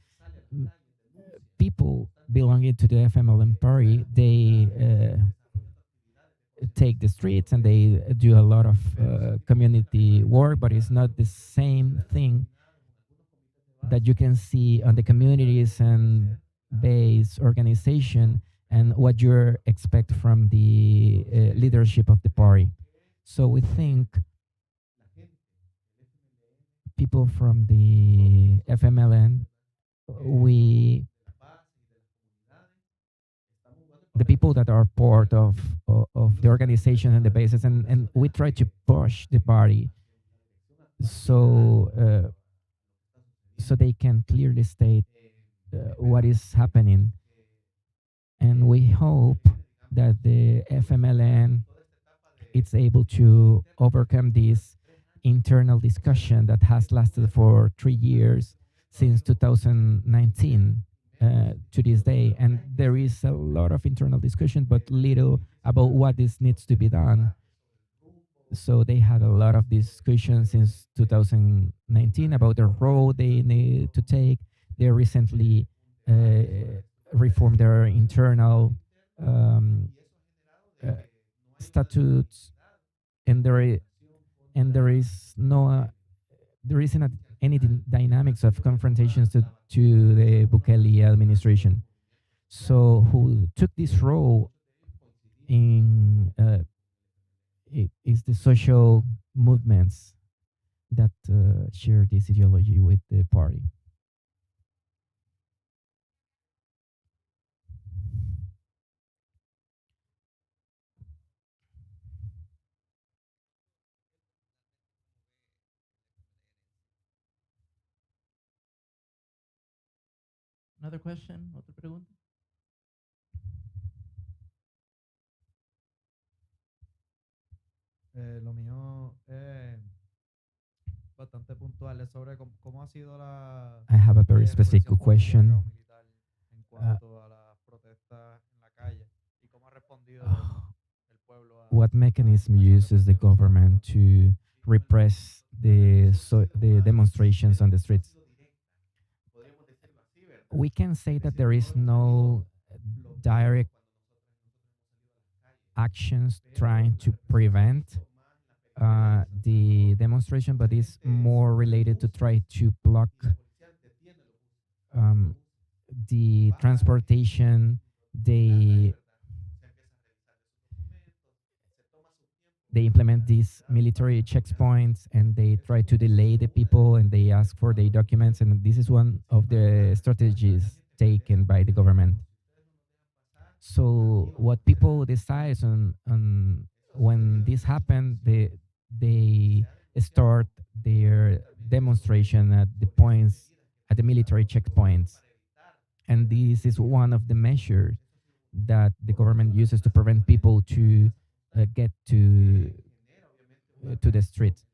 people belonging to the FMLN party, they take the streets and they do a lot of community work, but it's not the same thing that you can see on the communities and base organization and what you expect from the leadership of the party. So we think people from the FMLN, the people that are part of the organization and the bases, and we try to push the party so so they can clearly state what is happening. And we hope that the FMLN is able to overcome this internal discussion that has lasted for 3 years, since 2019 to this day. And there is a lot of internal discussion, but little about what this needs to be done. So they had a lot of discussion since 2019 about the role they need to take. They recently reformed their internal statutes, and there is no there isn't any dynamics of confrontations to the Bukele administration. So who took this role in is the social movements that share this ideology with the party. Another question? Otra pregunta? Lo mío es bastante puntual, es sobre cómo ha sido la I have a very specific represión question. política o militar en cuanto a las protestas en la calle y cómo ha respondido el pueblo a What mechanism uses the government to repress the demonstrations on the streets? We can say that there is no direct actions trying to prevent the demonstration, but it's more related to try to block the transportation. They implement these military checkpoints and they try to delay the people and they ask for their documents. And this is one of the strategies taken by the government. So what people decide on when this happened, they start their demonstration at the points, at the military checkpoints. And this is one of the measures that the government uses to prevent people to get to the streets.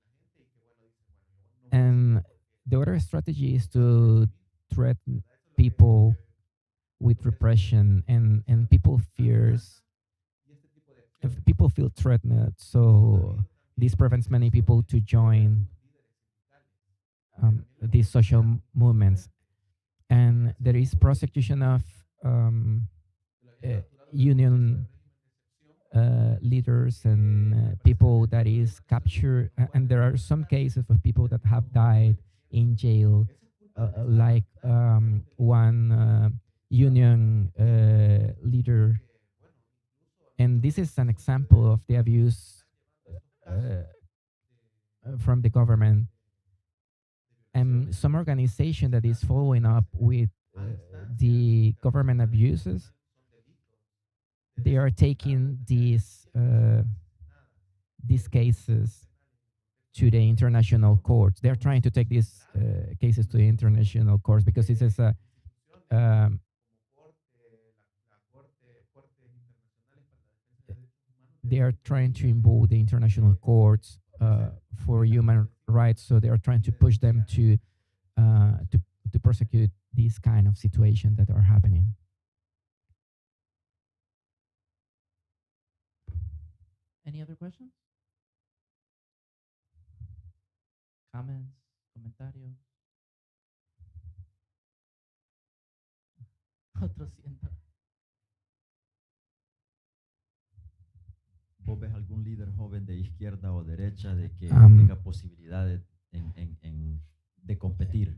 And the other strategy is to threaten people with repression, and people fears, if people feel threatened, so this prevents many people to join these social movements. And there is prosecution of union leaders and people that is captured, and there are some cases of people that have died in jail, like one union leader. And this is an example of the abuse from the government. And some organization that is following up with the government abuses, they are taking these cases to the international courts. They're trying to take these cases to the international courts because this is a they are trying to involve the international courts for human rights. So they are trying to push them to prosecute these kind of situations that are happening. Any other questions? Comments? Comentarios? Otro siento. ¿Vos ves algún líder joven de izquierda o derecha de que tenga posibilidades de competir?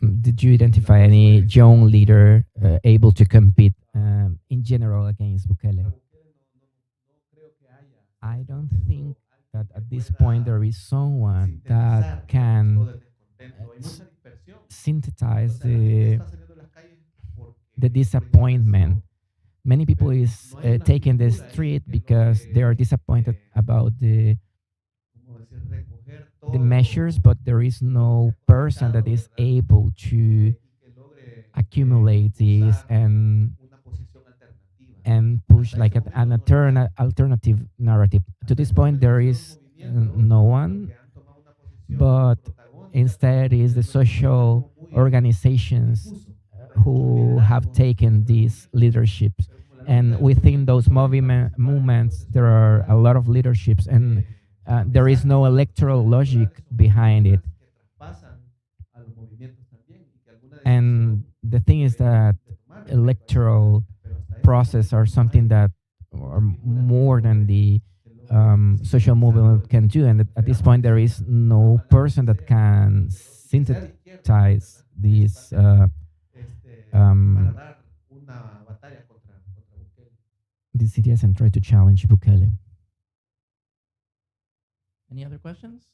Did you identify any young leader able to compete in general against Bukele? I don't think that at this point there is someone that can synthesize the disappointment. Many people is taking the street because they are disappointed about the measures, but there is no person that is able to accumulate this and push like an alternative narrative. To this point, there is no one, but instead is the social organizations who have taken these leaderships. And within those movements, there are a lot of leaderships, and there is no electoral logic behind it. And the thing is that electoral process are something that are more than the social movement can do. And at this point, there is no person that can synthesize these ideas and try to challenge Bukele. Any other questions?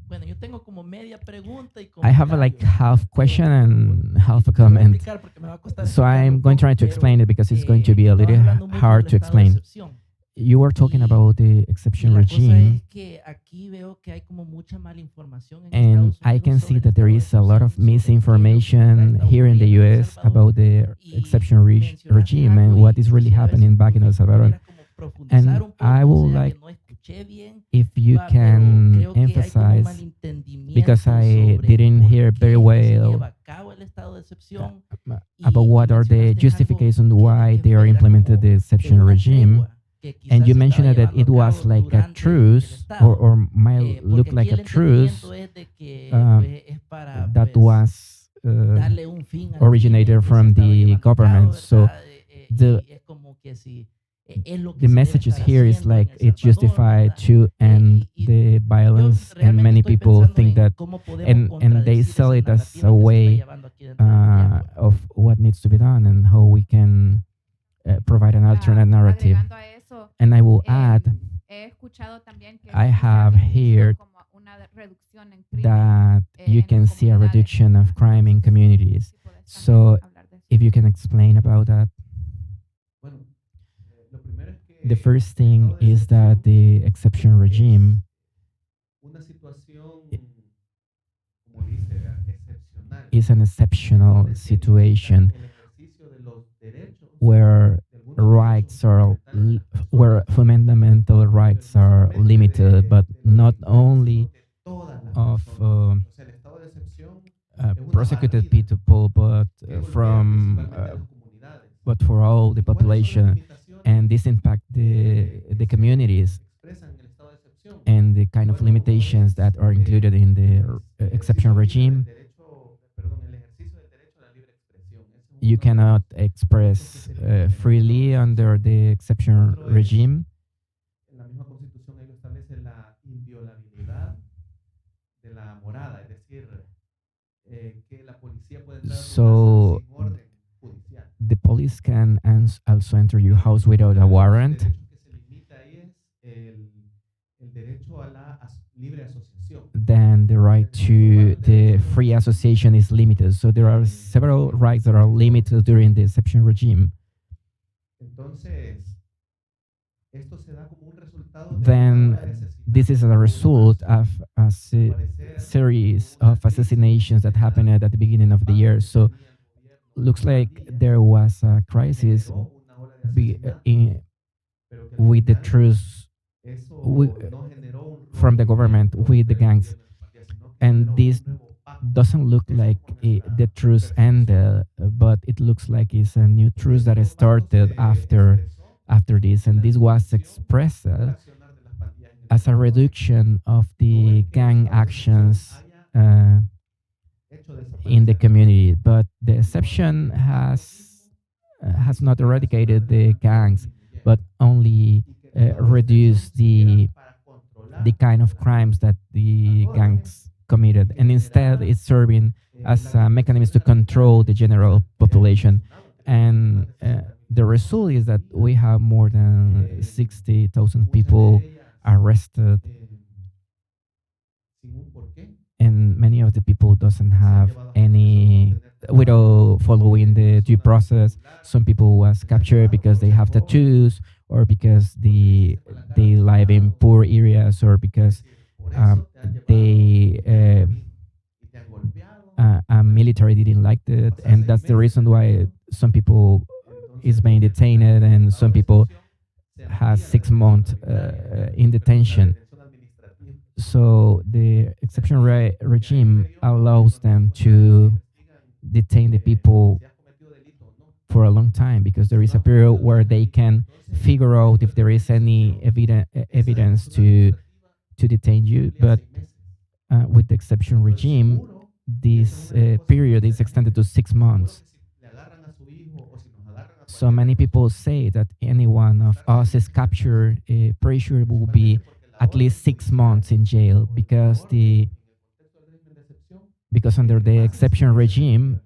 Bueno, yo tengo como media pregunta y I have like half question and half a comment. So I'm going to try to explain it because it's going to be a little hard to explain. You were talking about the exception regime, and I can see that there is a lot of misinformation here in the US about the exception regime and what is really happening back in El Salvador. And I would like if you can emphasize, because I didn't hear very well about what are the justifications why they are implemented the exception regime. And you mentioned that it was like a truce, or might look like a truce that was originated from the government. So the messages here is like it's justified to end the violence, and many people think that, and they sell it as a way of what needs to be done and how we can provide an alternate narrative. And I will add, I have heard that you can see a reduction of crime in communities. So if you can explain about that. The first thing is that the exception regime is an exceptional situation where where fundamental rights are limited, but not only of prosecuted people, but but for all the population, and this impact the communities and the kind of limitations that are included in the exception regime. You cannot express freely under the exception regime. So the police can also enter your house without a warrant. Then the right to the free association is limited. So there are several rights that are limited during the exception regime. Then this is a result of a series of assassinations that happened at the beginning of the year. So looks like there was a crisis with the truce from the government with the gangs, and this doesn't look like the truce ended, but it looks like it's a new truce that has started after this, and this was expressed as a reduction of the gang actions in the community. But the exception has not eradicated the gangs, but only reduced the kind of crimes that the gangs committed, and instead it's serving as a mechanism to control the general population. And the result is that we have more than 60,000 people arrested, and many of the people doesn't have any, without following the due process. Some people was captured because they have tattoos, or because they live in poor areas, or because military didn't like it, and that's the reason why some people is being detained, and some people has 6 months in detention. So the exception regime allows them to detain the people for a long time, because there is a period where they can figure out if there is any evidence to detain you. But with the exception regime, this period is extended to 6 months. So many people say that any one of us is captured, pretty sure it will be at least 6 months in jail, because under the exception regime,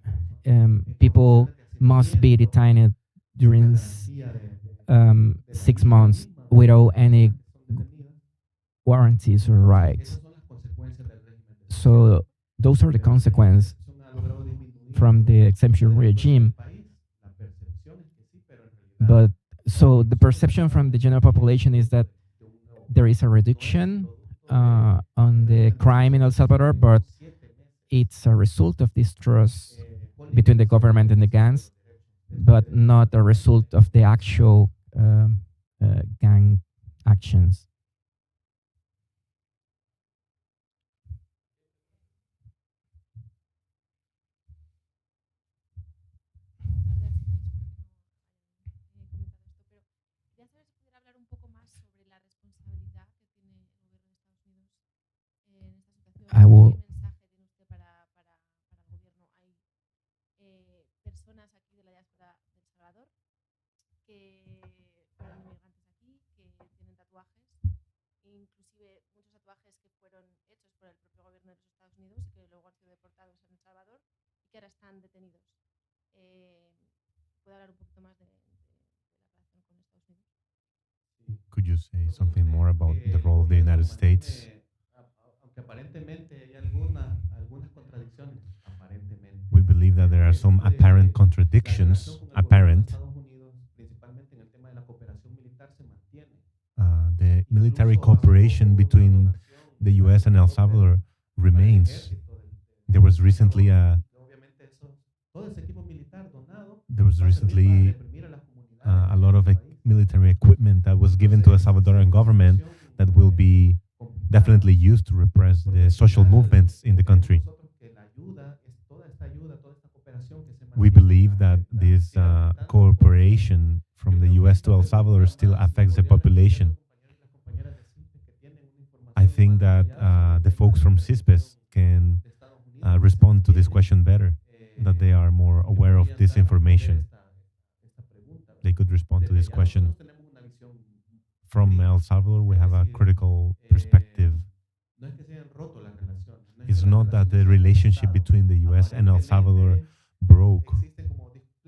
people must be detained during 6 months without any warranties or rights. So those are the consequences from the exception regime. But so the perception from the general population is that there is a reduction on the crime in El Salvador, but it's a result of this trust between the government and the gangs, but not a result of the actual gang actions. I will. fueron inmigrantes aquí, que tienen tatuajes, inclusive muchos tatuajes que fueron hechos por el propio gobierno de los Estados Unidos y que luego han sido deportados en El Salvador y que ahora están detenidos. ¿Puedo hablar un poquito más de la relación con Estados Unidos? Could you say something more about the role of the United States? Aunque aparentemente hay algunas contradicciones, aparentemente. We believe that there are some apparent contradictions, apparent. Principalmente en el tema de la cooperación militar se mantiene. The military cooperation between the U.S. and El Salvador remains. There was recently a lot of military equipment that was given to the Salvadoran government that will be definitely used to repress the social movements in the country. We believe that this cooperation from the U.S. to El Salvador still affects the population. I think that the folks from CISPES can respond to this question better, that they are more aware of this information. They could respond to this question. From El Salvador, we have a critical perspective. It's not that the relationship between the U.S. and El Salvador broke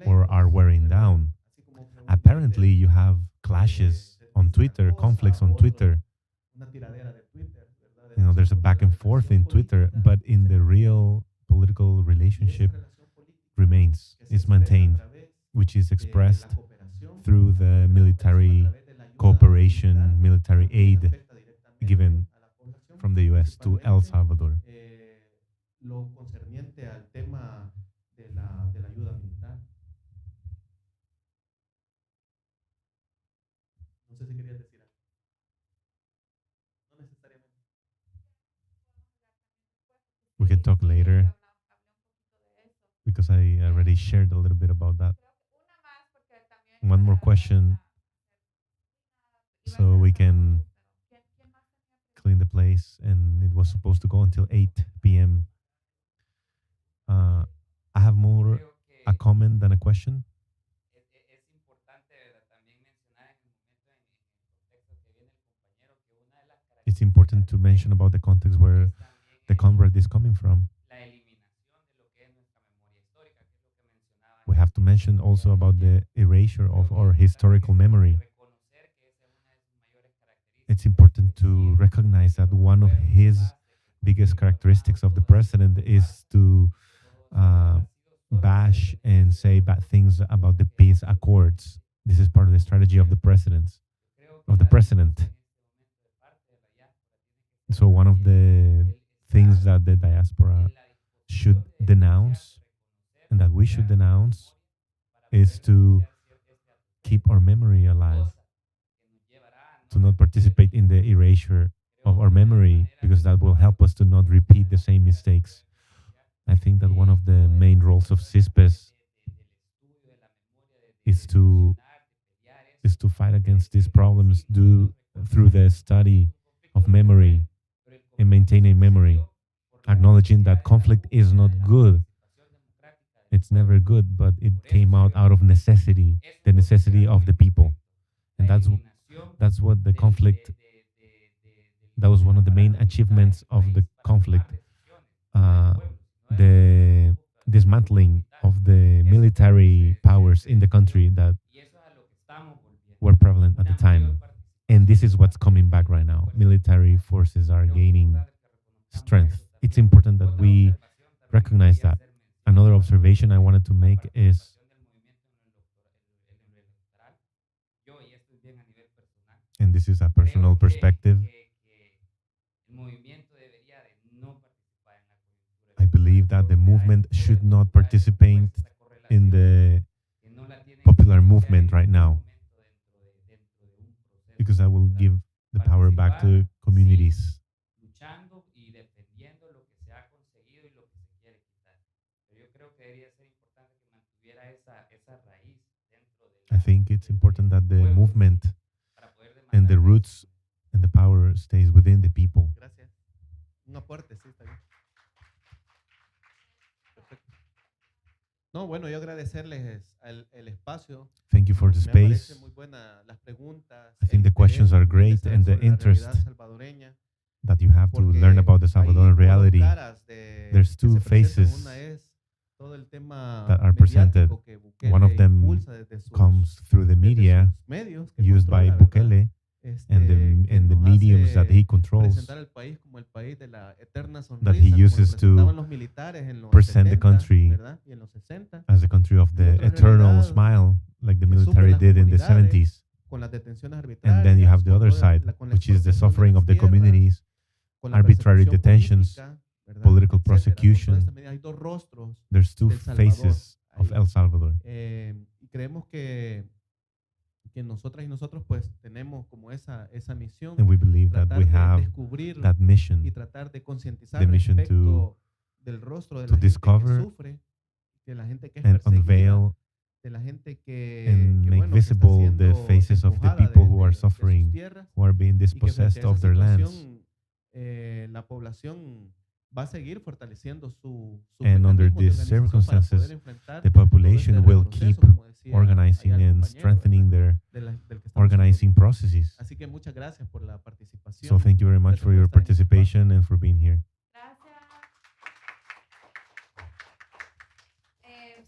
or are wearing down. Apparently, you have clashes on Twitter, conflicts on Twitter. You know, there's a back and forth in Twitter, but in the real political relationship remains, is maintained, which is expressed through the military cooperation, military aid given from the U.S. to El Salvador. Lo concerniente al tema de la ayuda militar. No sé si querías decir algo. No necesariamente. We can talk later because I already shared a little bit about that. One more question so we can clean the place, and it was supposed to go until 8 p.m. I have more a comment than a question. It's important to mention about the context where the comrade is coming from. We have to mention also about the erasure of our historical memory. It's important to recognize that one of his biggest characteristics of the president is to bash and say bad things about the peace accords. This is part of the strategy of the president. So one of the things that the diaspora should denounce and that we should denounce is to keep our memory alive, to not participate in the erasure of our memory, because that will help us to not repeat the same mistakes. I think that one of the main roles of CISPES is to fight against these problems through the study of memory and maintaining memory, acknowledging that conflict is not good. It's never good, but it came out of necessity, the necessity of the people. And that's what the conflict, that was one of the main achievements of the conflict, the dismantling of the military powers in the country that were prevalent at the time. And this is what's coming back right now. Military forces are gaining strength. It's important that we recognize that. Another observation I wanted to make is and this is a personal perspective, I believe that the movement should not participate in the popular movement right now, because that will give the power back to communities. I think it's important that the movement and the roots and the power stays within the people. Gracias. Un aporte, sí, está bien. Perfecto. No, bueno, yo agradecerles el espacio. Thank you for the Me parece space. muy buena las preguntas, I think el the questions interés are de great saber and the sobre la interest realidad salvadoreña, that you have to learn porque about the hay Salvadoran dos reality. caras There's que two se presentan. faces Una es todo el tema that are presented. mediático que Bukele One of them impulsa desde comes through the desde media sus medios que used by controla, ¿verdad? Bukele and Que the nos mediums that hace he controls, presentar al país como el país de la eterna that he sonrisa, como lo uses presentaban to los militares en los present the 70, country ¿verdad? Y en los 60. as a country of Y the otra eternal realidad smile, like the que sufren military las did in the comunidades 70s. con las detenciones And then you arbitrarias, have the con other toda side, con la which is the expropiación de suffering las of the tierras, communities, con la arbitrary persecución detentions, política, ¿verdad? political Etcétera. Con todas prosecution. estas medidas hay dos rostros There's two del Salvador faces of ahí. El Salvador. Y creemos que nosotras y nosotros pues tenemos como esa misión, And we believe that tratar we de have descubrir that mission, y tratar de concientizar the mission respecto del rostro de to la gente que discover sufre, de la gente que es and perseguida, unveil de la gente and make bueno, que está visible the siendo faces of the despojada people who are de sus suffering, tierras, who are being y que frente dispossessed a of esa their lands. situación la población va a seguir fortaleciendo sus And under mecanismos de these organización para poder circumstances, enfrentar the todo population este will retroceso, keep como decía organizing allá el and compañero, strengthening ¿verdad? their Del que estamos organizing processes. Así que muchas gracias por la participación. So thank you very much Gracias for por your estar en este espacio. participation and for being here.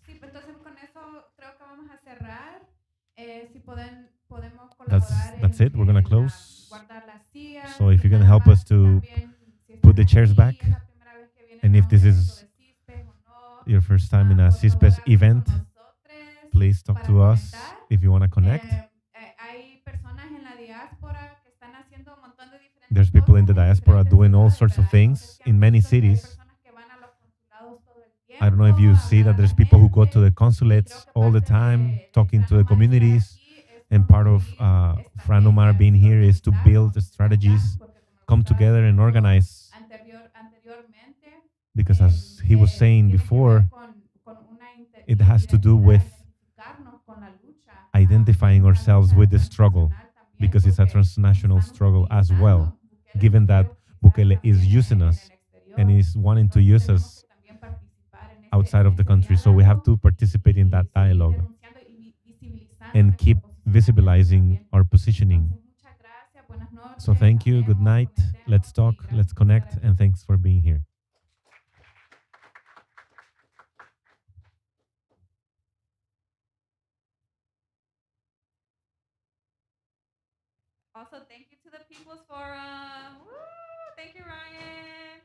Sí, pues entonces con eso creo que vamos a cerrar. Si podemos That's colaborar it. We're gonna close. guardar las sillas. So if y you're gonna nada help us más, to también, si put están the chairs aquí, back, es la primera vez que vienen and a if this un evento is de CISPES o no, your first time in a por favor, CISPES hablen event, con nosotros please talk para to us conectar. if you want to connect. Hay personas en la diáspora que están haciendo un montón de diferentes There's people in the cosas en diaspora diferentes doing all ciudades, sorts of ¿verdad? No sé things si han in many visto que hay cities. personas que van a los consulados todo el I don't know if you tiempo, see hablar that a there's la people who go to the gente. consulates all the time, talking to the communities. And part of Fran Omar being here is to build the strategies, come together and organize. Because as he was saying before, it has to do with identifying ourselves with the struggle, because it's a transnational struggle as well, given that Bukele is using us and is wanting to use us outside of the country. So we have to participate in that dialogue and keep visibilizing our positioning. So thank you, good night, let's talk, let's connect, and thanks for being here. Also, thank you to the People's Forum. Woo! Thank you, Ryan.